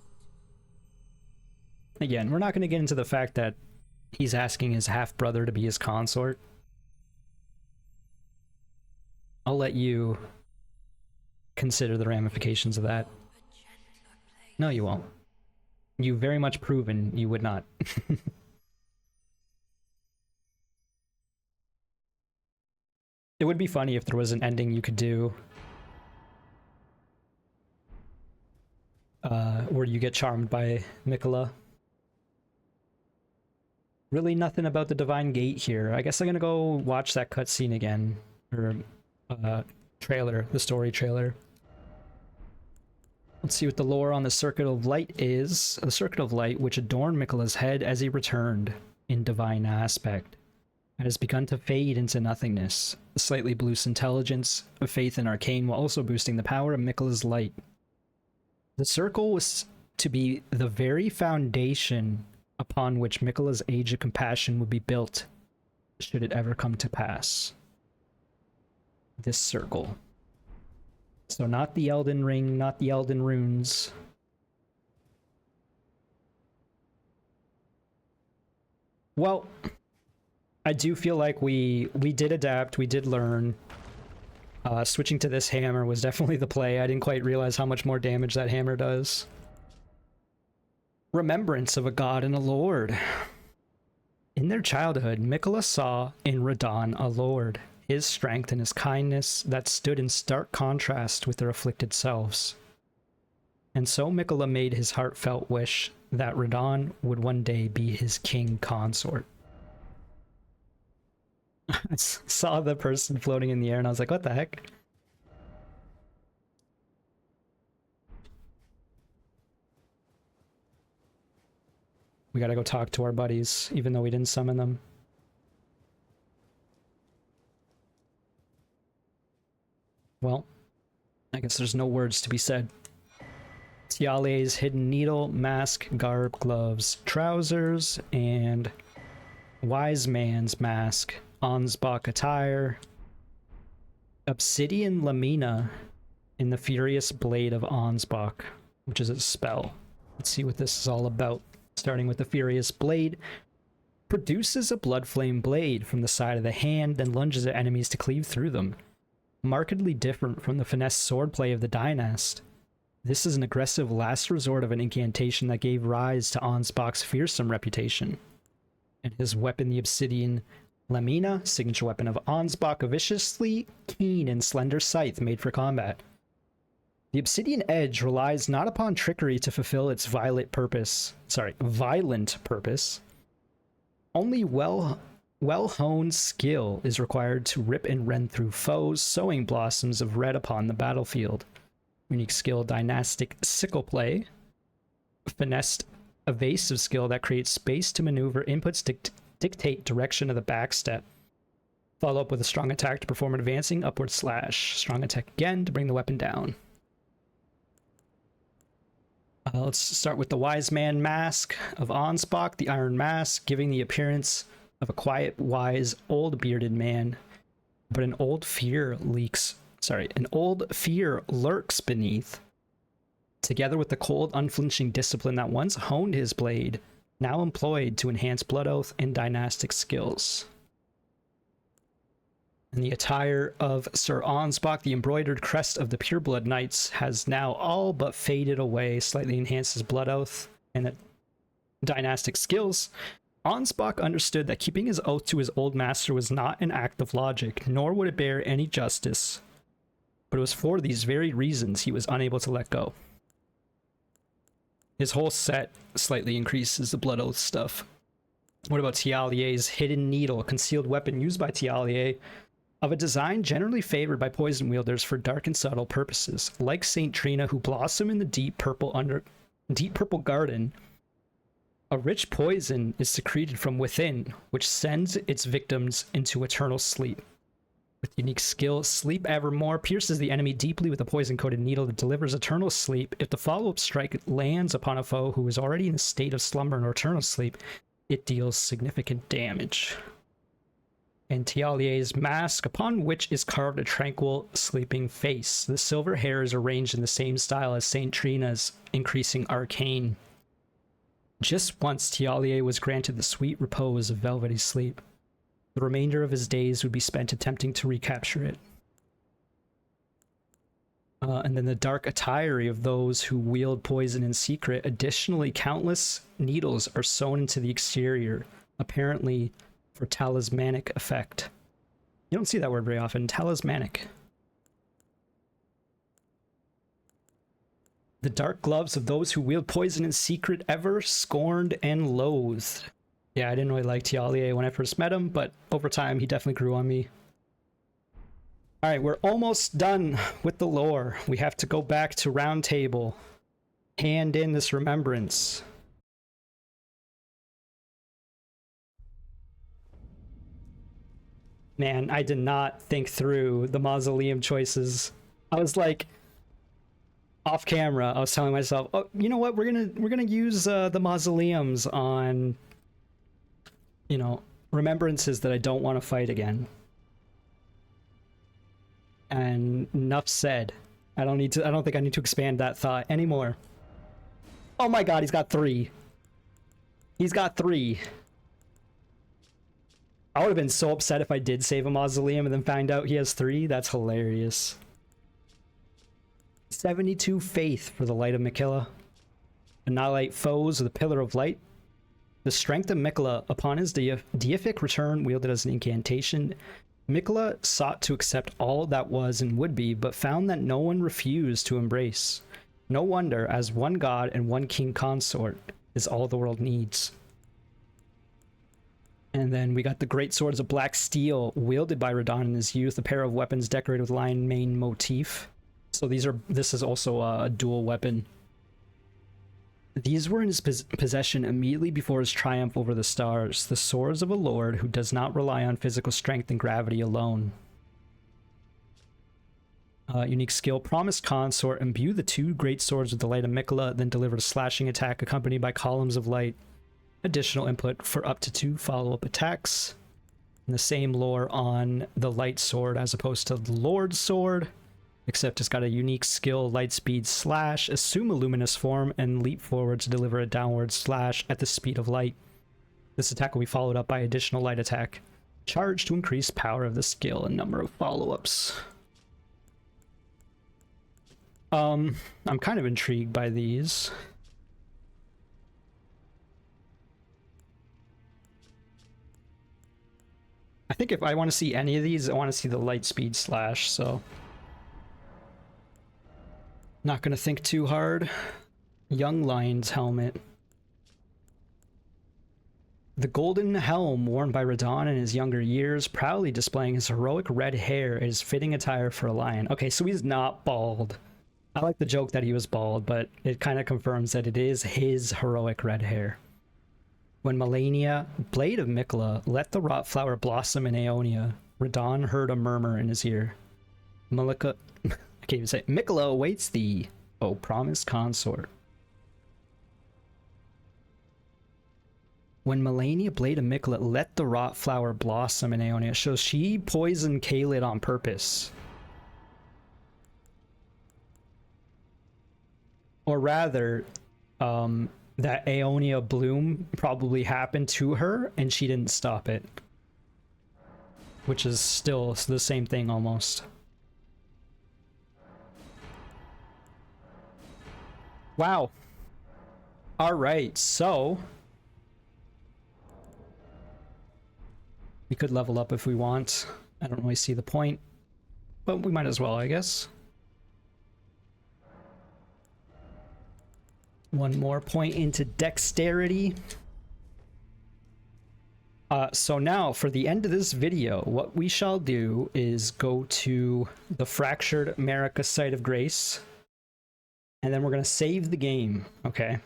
Again, we're not going to get into the fact that he's asking his half-brother to be his consort. I'll let you consider the ramifications of that. No, you won't. You very much proven you would not. It would be funny if there was an ending you could do where you get charmed by Mikola. Really nothing about the Divine Gate here. I guess I'm gonna go watch that cutscene again. Or trailer, the story trailer. Let's see what the lore on the Circuit of Light is. The Circuit of Light, which adorned Mikola's head as he returned in divine aspect, has begun to fade into nothingness. The slightly boosts intelligence of faith in arcane while also boosting the power of Mikola's light. The circle was to be the very foundation upon which Mikola's Age of Compassion would be built, should it ever come to pass. This circle. So not the Elden Ring, not the Elden Runes. Well, I do feel like we did adapt, we did learn. Switching to this hammer was definitely the play. I didn't quite realize how much more damage that hammer does. Remembrance of a god and a lord. In their childhood, Mikola saw in Radon a lord. His strength and his kindness that stood in stark contrast with their afflicted selves. And so Mikola made his heartfelt wish that Radon would one day be his king consort. I saw the person floating in the air and I was like, what the heck? We gotta go talk to our buddies, even though we didn't summon them. Well, I guess there's no words to be said. Tiale's hidden needle, mask, garb, gloves, trousers, and wise man's mask, Ansbach attire, obsidian lamina in the furious blade of Ansbach, which is a spell. Let's see what this is all about. Starting with the furious blade, produces a blood flame blade from the side of the hand, then lunges at enemies to cleave through them. Markedly different from the finesse swordplay of the Dynast. This is an aggressive last resort of an incantation that gave rise to Ansbach's fearsome reputation. And his weapon, the Obsidian Lamina, signature weapon of Ansbach, a viciously keen and slender scythe made for combat. The Obsidian Edge relies not upon trickery to fulfill its violent purpose. Only well-honed skill is required to rip and rend through foes, sowing blossoms of red upon the battlefield. Unique skill, Dynastic Sickle Play. Finessed evasive skill that creates space to maneuver. Inputs dictate direction of the backstep. Follow up with a strong attack to perform an advancing upward slash. Strong attack again to bring the weapon down. Let's start with the Wise Man Mask of Ansbach, the Iron Mask, giving the appearance of a quiet, wise, old bearded man. But an old fear lurks beneath. Together with the cold, unflinching discipline that once honed his blade, now employed to enhance Blood Oath and dynastic skills. And the attire of Sir Ansbach, the embroidered crest of the Pureblood Knights, has now all but faded away, slightly enhances Blood Oath and dynastic skills. Ansbach understood that keeping his oath to his old master was not an act of logic, nor would it bear any justice. But it was for these very reasons he was unable to let go. His whole set slightly increases the Blood Oath stuff. What about Tialier's Hidden Needle, a concealed weapon used by Tialier, of a design generally favored by poison wielders for dark and subtle purposes. Like Saint Trina, who blossom in the deep purple garden, a rich poison is secreted from within, which sends its victims into eternal sleep. With unique skill, Sleep Evermore pierces the enemy deeply with a poison-coated needle that delivers eternal sleep. If the follow-up strike lands upon a foe who is already in a state of slumber or eternal sleep, it deals significant damage. And Tialier's mask, upon which is carved a tranquil, sleeping face. The silver hair is arranged in the same style as Saint Trina's increasing arcane. Just once, Tialier was granted the sweet repose of velvety sleep. The remainder of his days would be spent attempting to recapture it. And then the dark attire of those who wield poison in secret. Additionally, countless needles are sewn into the exterior, apparently for talismanic effect. You don't see that word very often. Talismanic. The dark gloves of those who wield poison in secret, ever scorned and loathed. Yeah, I didn't really like Tialier when I first met him, but over time he definitely grew on me. Alright, we're almost done with the lore. We have to go back to Round Table. Hand in this remembrance. Man, I did not think through the mausoleum choices. I was like, off camera, I was telling myself, oh, you know what, we're gonna use the mausoleums on, you know, remembrances that I don't want to fight again. And enough said. I don't think I need to expand that thought anymore. Oh my god, he's got 3. He's got 3. I would have been so upset if I did save a mausoleum and then find out he has 3. That's hilarious. 72 faith for the Light of Miquella. Annihilate foes with a Pillar of Light. The strength of Miquella upon his deific return wielded as an incantation. Miquella sought to accept all that was and would be, but found that no one refused to embrace. No wonder, as one god and one king consort is all the world needs. And then we got the Great Swords of Black Steel, wielded by Radon in his youth, a pair of weapons decorated with lion mane motif. So this is also a dual weapon. These were in his possession immediately before his triumph over the stars, the swords of a lord who does not rely on physical strength and gravity alone. Unique skill, Promised Consort, imbue the 2 great swords with the Light of Miquella, then deliver a slashing attack accompanied by columns of light. Additional input for up to 2 follow-up attacks. And the same lore on the light sword as opposed to the Lord's sword, except it's got a unique skill, light speed slash, assume a luminous form, and leap forward to deliver a downward slash at the speed of light. This attack will be followed up by additional light attack. Charge to increase power of the skill and number of follow-ups. I'm kind of intrigued by these. I think if I want to see any of these, I want to see the light speed slash, so not gonna think too hard. Young Lion's helmet. The golden helm worn by Radon in his younger years, proudly displaying his heroic red hair, is fitting attire for a lion. Okay, so he's not bald. I like the joke that he was bald, but it kind of confirms that it is his heroic red hair. When Melania, blade of Mikla, let the rot flower blossom in Aeonia, Radon heard a murmur in his ear. Malika, I can't even say it. Mikla awaits thee, O promised consort. When Melania, blade of Mikla, let the rot flower blossom in Aeonia, so she poisoned Kaled on purpose. Or rather, that Aeonia bloom probably happened to her and she didn't stop it. Which is still the same thing almost. Wow. Alright, so we could level up if we want. I don't really see the point, but we might as well, I guess. One more point into dexterity. So now for the end of this video, what we shall do is go to the fractured America site of grace, and then we're going to save the game. Okay.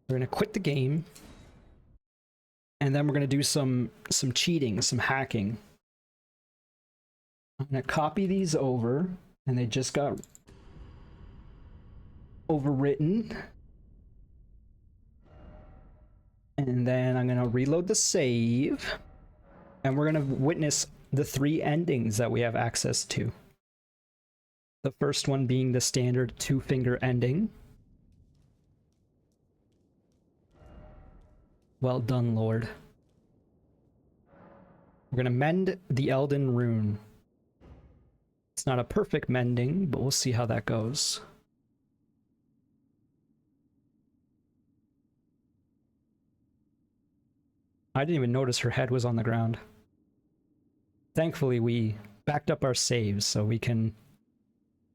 We're going to quit the game, and then we're going to do some cheating, some hacking. I'm going to copy these over, and they just got overwritten. And then I'm going to reload the save, and we're going to witness the 3 endings that we have access to. The first one being the standard 2-finger ending. Well done, Lord. We're going to mend the Elden Rune. It's not a perfect mending, but we'll see how that goes. I didn't even notice her head was on the ground. Thankfully, we backed up our saves, so we can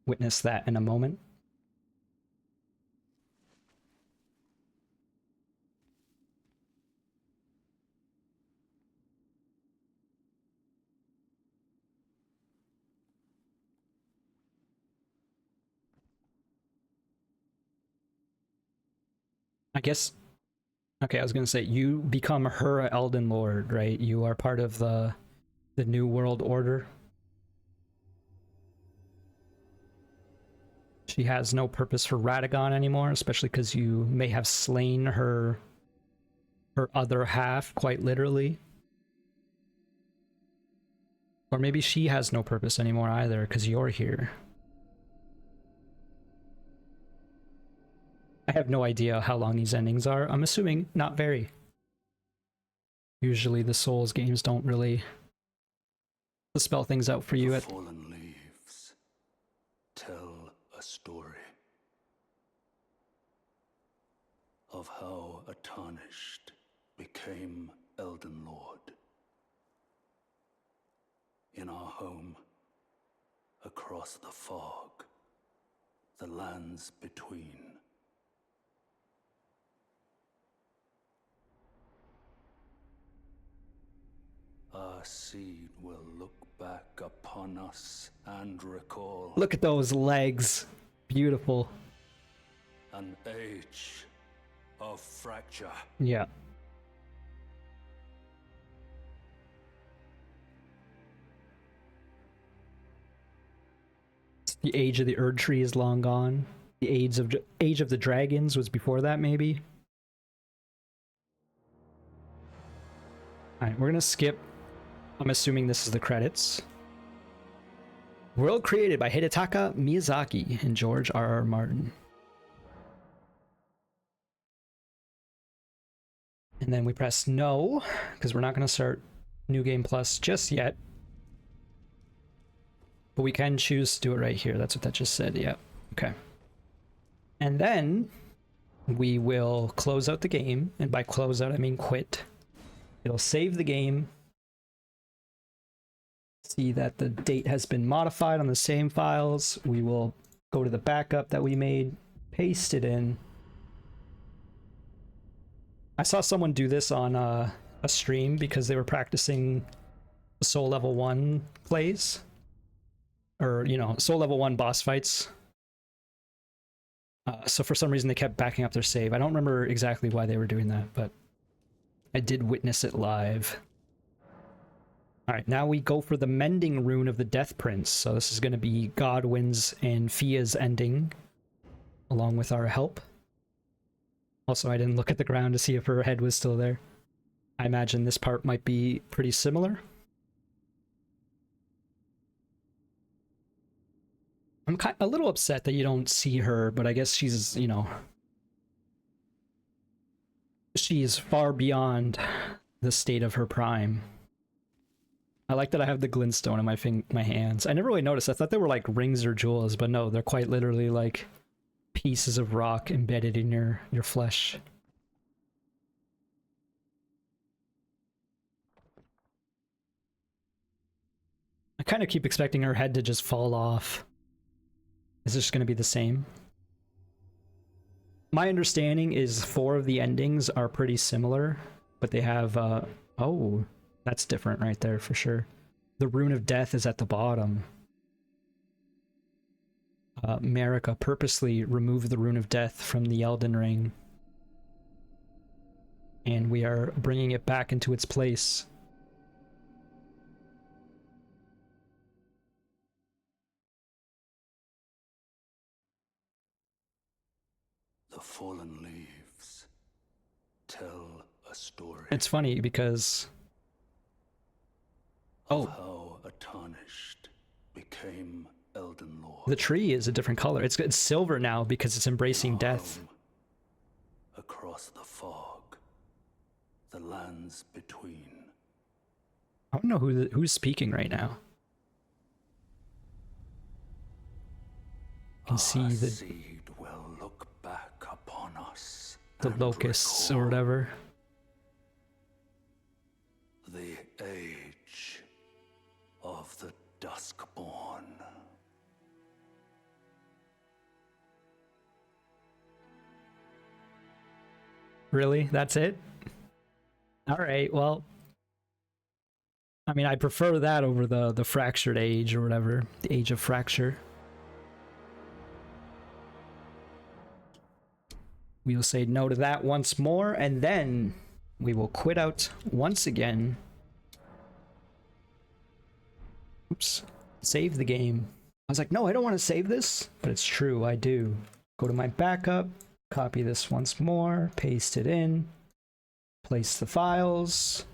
witness that in a moment. I guess, okay, I was gonna say, you become her Elden Lord, right? You are part of the New World Order. She has no purpose for Radagon anymore, especially because you may have slain her other half, quite literally. Or maybe she has no purpose anymore either, because you're here. I have no idea how long these endings are. I'm assuming not very. Usually the Souls games don't really spell things out for you The at... fallen leaves tell a story of how a tarnished became Elden Lord. In our home, across the fog, the lands between. Our seed will look back upon us and recall Look at those legs. Beautiful. an age of fracture. Yeah. The age of the Erdtree is long gone. The age of the dragons was before that, maybe. Alright, we're gonna skip. I'm assuming this is the credits. World created by Hidetaka Miyazaki and George R.R. Martin. And then we press no, because we're not going to start New Game Plus just yet. But we can choose to do it right here. That's what that just said. Yeah. Okay. And then we will close out the game. And by close out, I mean quit. It'll save the game. See that the date has been modified on the same files. We will go to the backup that we made, paste it in. I saw someone do this on a stream because they were practicing Soul Level 1 plays. Or, you know, Soul Level 1 boss fights. So for some reason they kept backing up their save. I don't remember exactly why they were doing that, but I did witness it live. Alright, now we go for the Mending Rune of the Death Prince. So this is going to be Godwin's and Fia's ending, along with our help. Also, I didn't look at the ground to see if her head was still there. I imagine this part might be pretty similar. I'm a little upset that you don't see her, but I guess she's, you know, she's far beyond the state of her prime. I like that I have the glintstone in my hands. I never really noticed. I thought they were like rings or jewels, but no, they're quite literally like pieces of rock embedded in your flesh. I kind of keep expecting her head to just fall off. Is this going to be the same? My understanding is 4 of the endings are pretty similar, but they have, oh, that's different right there for sure. The Rune of Death is at the bottom. Merc purposely removed the Rune of Death from the Elden Ring. And we are bringing it back into its place. The fallen leaves tell a story. It's funny because... Of how a tarnished became Elden Lord. The tree is a different color. It's silver now because it's embracing death. Across the fog, the lands between. I don't know who's speaking right now. You can see the seed will look back upon us. The locusts or whatever. The age of the Duskborn. Really? That's it? Alright, well... I mean, I prefer that over the Fractured Age or whatever. The Age of Fracture. We will say no to that once more, and then we will quit out once again. Oops. Save the game. I was like, no, I don't want to save this. But it's true, I do. Go to my backup, copy this once more, paste it in, place the files,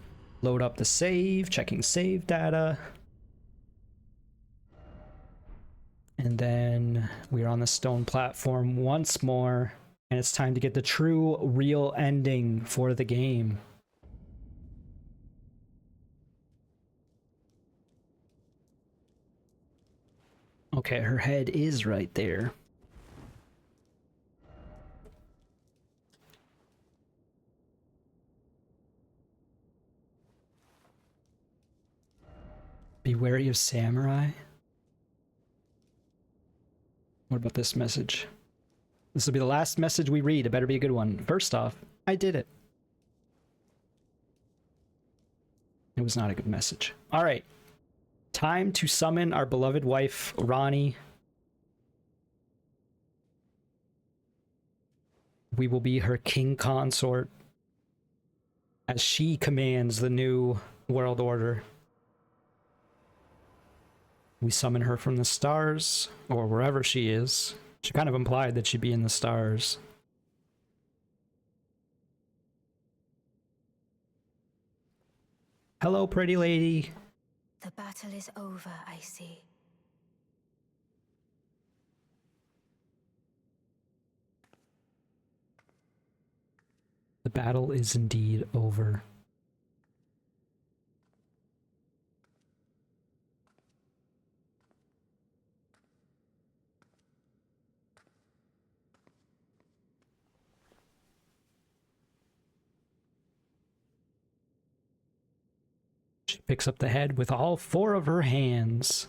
load up the save, checking save data. And then we're on the stone platform once more. And it's time to get the true, real ending for the game. Okay, her head is right there. Be wary of samurai? What about this message? This will be the last message we read. It better be a good one. First off, I did it. It was not a good message. All right. Time to summon our beloved wife, Ranni. We will be her king consort as she commands the new world order. We summon her from the stars, or wherever she is. She kind of implied that she'd be in the stars. Hello, pretty lady. The battle is over, I see. The battle is indeed over. She picks up the head with all 4 of her hands.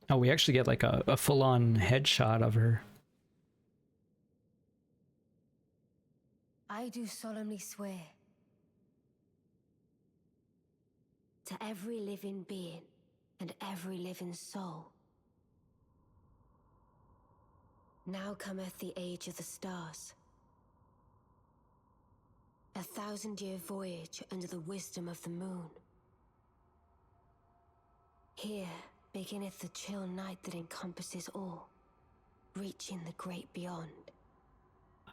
Oh, we actually get like a full-on headshot of her. I do solemnly swear to every living being and every living soul. Now cometh the age of the stars. 1,000-year voyage under the wisdom of the moon. Here beginneth the chill night that encompasses all, reaching the great beyond.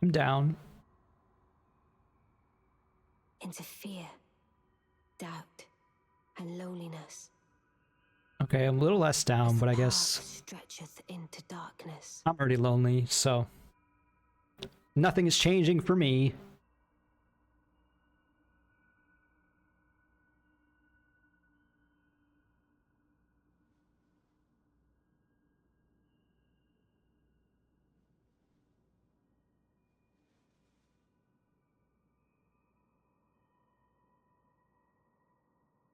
I'm down. Into fear, doubt, and loneliness. Okay, I'm a little less down, As but the I path guess stretcheth into darkness. I'm already lonely, so nothing is changing for me.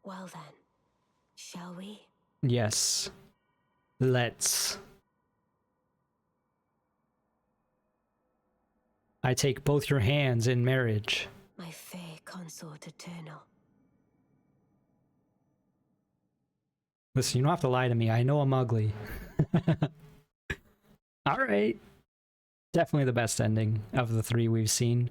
Well then, shall we? Yes. Let's. I take both your hands in marriage. My fair consort eternal. Listen, you don't have to lie to me. I know I'm ugly. Alright. Definitely the best ending of the 3 we've seen.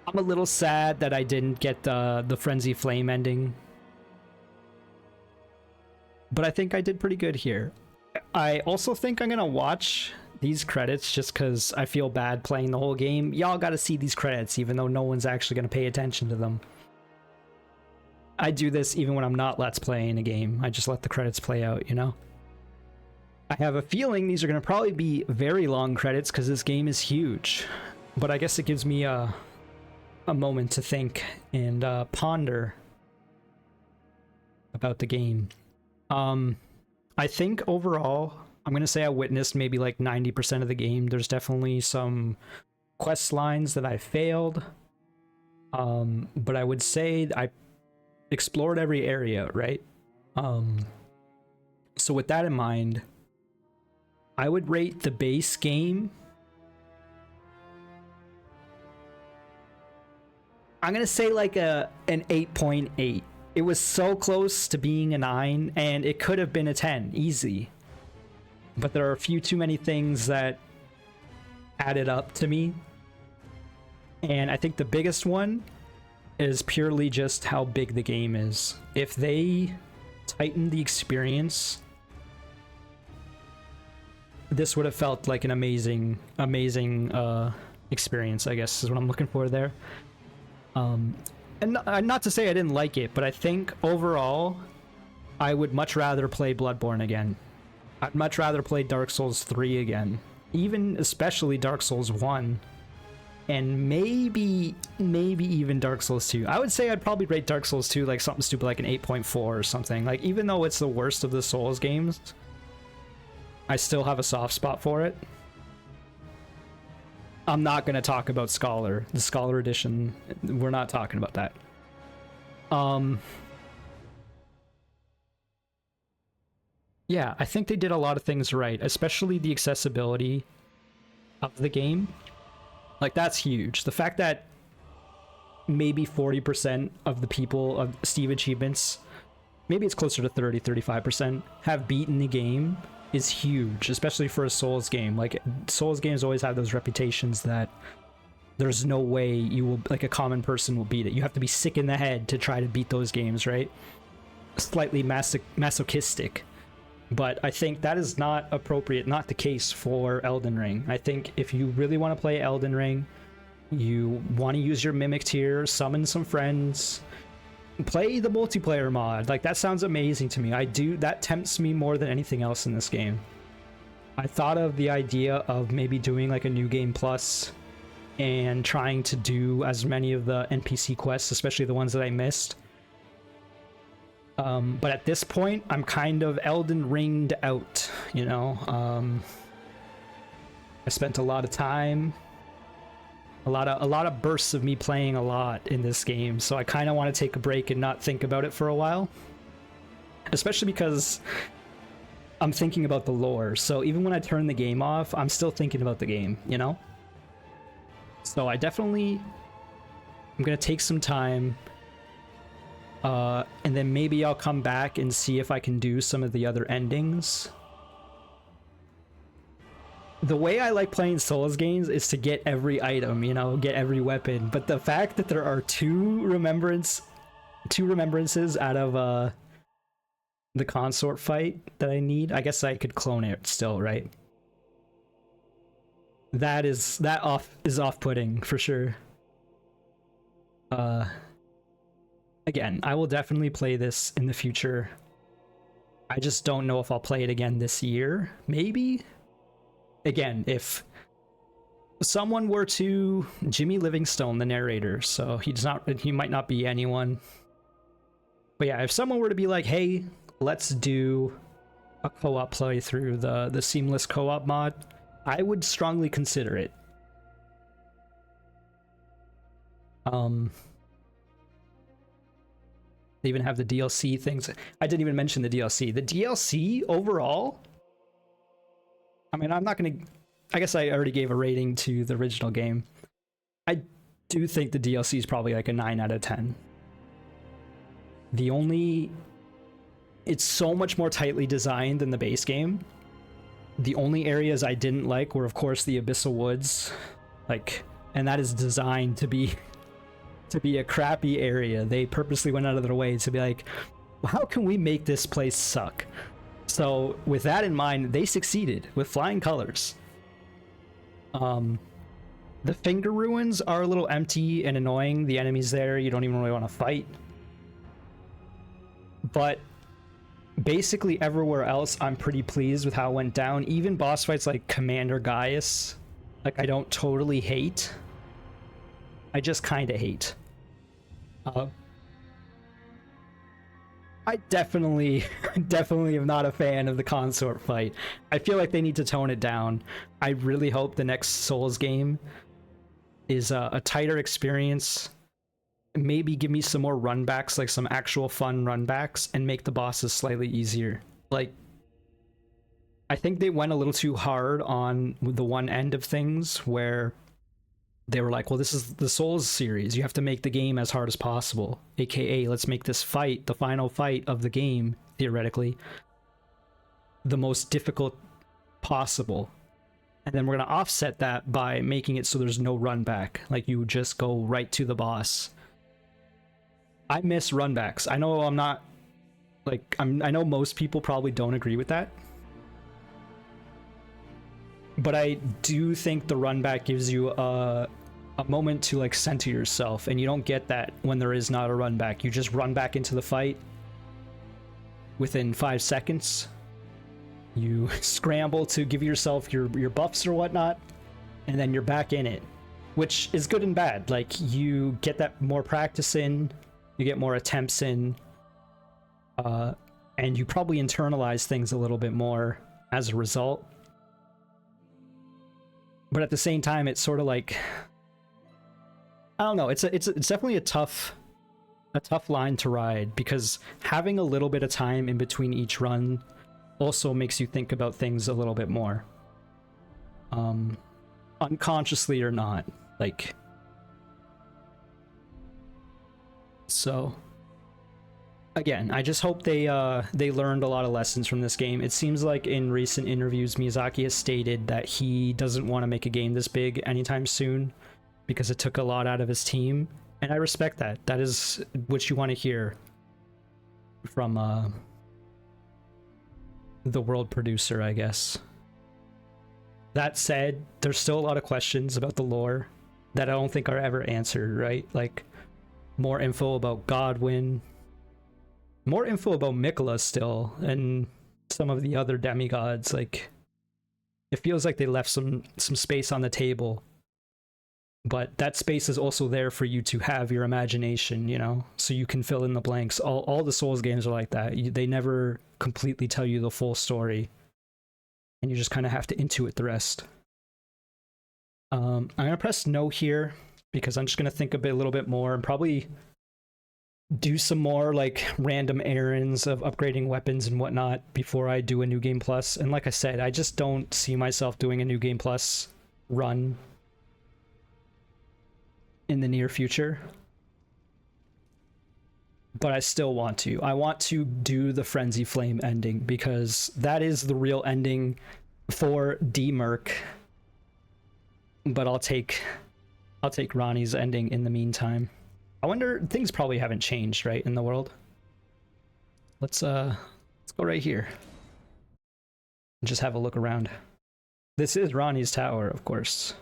I'm a little sad that I didn't get the Frenzy Flame ending. But I think I did pretty good here. I also think I'm gonna watch these credits just because I feel bad playing the whole game. Y'all gotta see these credits even though no one's actually gonna pay attention to them. I do this even when I'm not Let's Playing a game. I just let the credits play out, you know? I have a feeling these are gonna probably be very long credits because this game is huge. But I guess it gives me a moment to think and ponder about the game. I think overall, I'm gonna say I witnessed maybe like 90% of the game. There's definitely some quest lines that I failed, but I would say I explored every area, right? So with that in mind, I would rate the base game. I'm gonna say like an 8.8. It was so close to being a 9, and it could have been a 10, easy. But there are a few too many things that added up to me. And I think the biggest one is purely just how big the game is. If they tightened the experience, this would have felt like an amazing experience, I guess is what I'm looking for there. And not to say I didn't like it, but I think overall, I would much rather play Bloodborne again. I'd much rather play Dark Souls 3 again. Even especially Dark Souls 1. And maybe even Dark Souls 2. I would say I'd probably rate Dark Souls 2 like something stupid like an 8.4 or something. Like, even though it's the worst of the Souls games, I still have a soft spot for it. I'm not going to talk about Scholar. The Scholar Edition, we're not talking about that. Yeah, I think they did a lot of things right, especially the accessibility of the game. Like, that's huge. The fact that maybe 40% of the people of Steve achievements, maybe it's closer to 35%, have beaten the game is huge, especially for a Souls game. Like, Souls games always have those reputations that there's no way you will, like, a common person will beat it. You have to be sick in the head to try to beat those games, right? Slightly masochistic. But I think that is not appropriate, not the case for Elden Ring. I think if you really want to play Elden Ring, you want to use your Mimic tier, summon some friends, play the multiplayer mod. Like, that sounds amazing to me. That tempts me more than anything else in this game. I thought of the idea of maybe doing like a New Game Plus and trying to do as many of the NPC quests, especially the ones that I missed. But at this point, I'm kind of Elden Ringed out, you know. I spent a lot of time, a lot of bursts of me playing a lot in this game, so I kind of want to take a break and not think about it for a while, especially because I'm thinking about the lore. So even when I turn the game off, I'm still thinking about the game, you know. So I'm gonna take some time, and then maybe I'll come back and see if I can do some of the other endings. The way I like playing Souls games is to get every item, you know, get every weapon. But the fact that there are two remembrances out of the consort fight that I need, I guess I could clone it still, right? That is off-putting for sure. Again, I will definitely play this in the future. I just don't know if I'll play it again this year. Maybe. Again, if someone were to Jimmy Livingstone, the narrator, so he might not be anyone. But yeah, if someone were to be like, hey, let's do a co-op playthrough, the seamless co-op mod, I would strongly consider it. They even have the DLC things. I didn't even mention the DLC. The DLC overall, I mean, I guess I already gave a rating to the original game. I do think the DLC is probably like a 9 out of 10. It's so much more tightly designed than the base game. The only areas I didn't like were, of course, the Abyssal Woods, and that is designed to be a crappy area. They purposely went out of their way to be like, how can we make this place suck? So with that in mind, they succeeded with flying colors. The Finger Ruins are a little empty and annoying. The enemies there, you don't even really want to fight. But basically everywhere else, I'm pretty pleased with how it went down. Even boss fights like Commander Gaius, I don't totally hate. I just kind of hate. I definitely am not a fan of the consort fight. I feel like they need to tone it down. I really hope the next Souls game is a tighter experience. Maybe give me some more runbacks, like some actual fun runbacks, and make the bosses slightly easier. I think they went a little too hard on the one end of things where they were like, well, this is the Souls series. You have to make the game as hard as possible. AKA, let's make this fight, the final fight of the game, theoretically, the most difficult possible. And then we're going to offset that by making it so there's no run back. Like, you just go right to the boss. I miss runbacks. I know I'm not, I know most people probably don't agree with that. But I do think the run back gives you a moment to center yourself, and you don't get that when there is not a run back. You just run back into the fight within 5 seconds. You scramble to give yourself your buffs or whatnot, and then you're back in it, which is good and bad. You get that more practice in, you get more attempts in, and you probably internalize things a little bit more as a result. But at the same time, it's sort of I don't know. It's definitely a tough line to ride, because having a little bit of time in between each run also makes you think about things a little bit more, unconsciously or not. So again, I just hope they learned a lot of lessons from this game. It seems like in recent interviews, Miyazaki has stated that he doesn't want to make a game this big anytime soon because it took a lot out of his team, and I respect that. That is what you want to hear from the world producer, I guess. That said, there's still a lot of questions about the lore that I don't think are ever answered, right? More info about Godwyn, more info about Mikola still, and some of the other demigods. It feels like they left some space on the table, but that space is also there for you to have your imagination, you know, so you can fill in the blanks. All the Souls games are like that. They never completely tell you the full story. and you just kind of have to intuit the rest. I'm gonna press no here because I'm just gonna think a little bit more and probably do some more like random errands of upgrading weapons and whatnot before I do a New Game Plus. And like I said, I just don't see myself doing a New Game Plus run in the near future. But I still want to. I want to do the Frenzy Flame ending because that is the real ending for Merc. But I'll take Ronnie's ending in the meantime. I wonder, things probably haven't changed, right, in the world. Let's go right here. Just have a look around. This is Ronnie's tower, of course.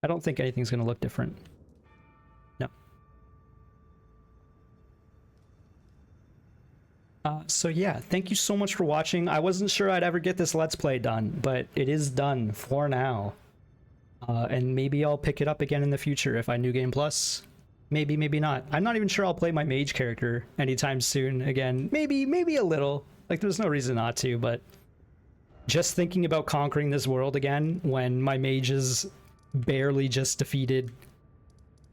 I don't think anything's gonna look different. No. So yeah, thank you so much for watching. I wasn't sure I'd ever get this Let's Play done, but it is done for now. And maybe I'll pick it up again in the future if I New Game Plus. Maybe, maybe not. I'm not even sure I'll play my mage character anytime soon again. Maybe a little. Like, there's no reason not to, but just thinking about conquering this world again when my mages barely just defeated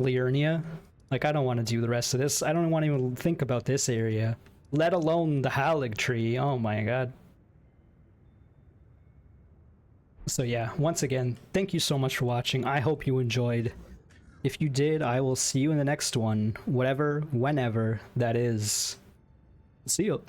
Liurnia. Like, I don't want to do the rest of this. I don't want to even think about this area, let alone the Erdtree. Oh my god. So yeah, once again, thank you so much for watching. I hope you enjoyed. If you did, I will see you in the next one, whatever, whenever that is. See you.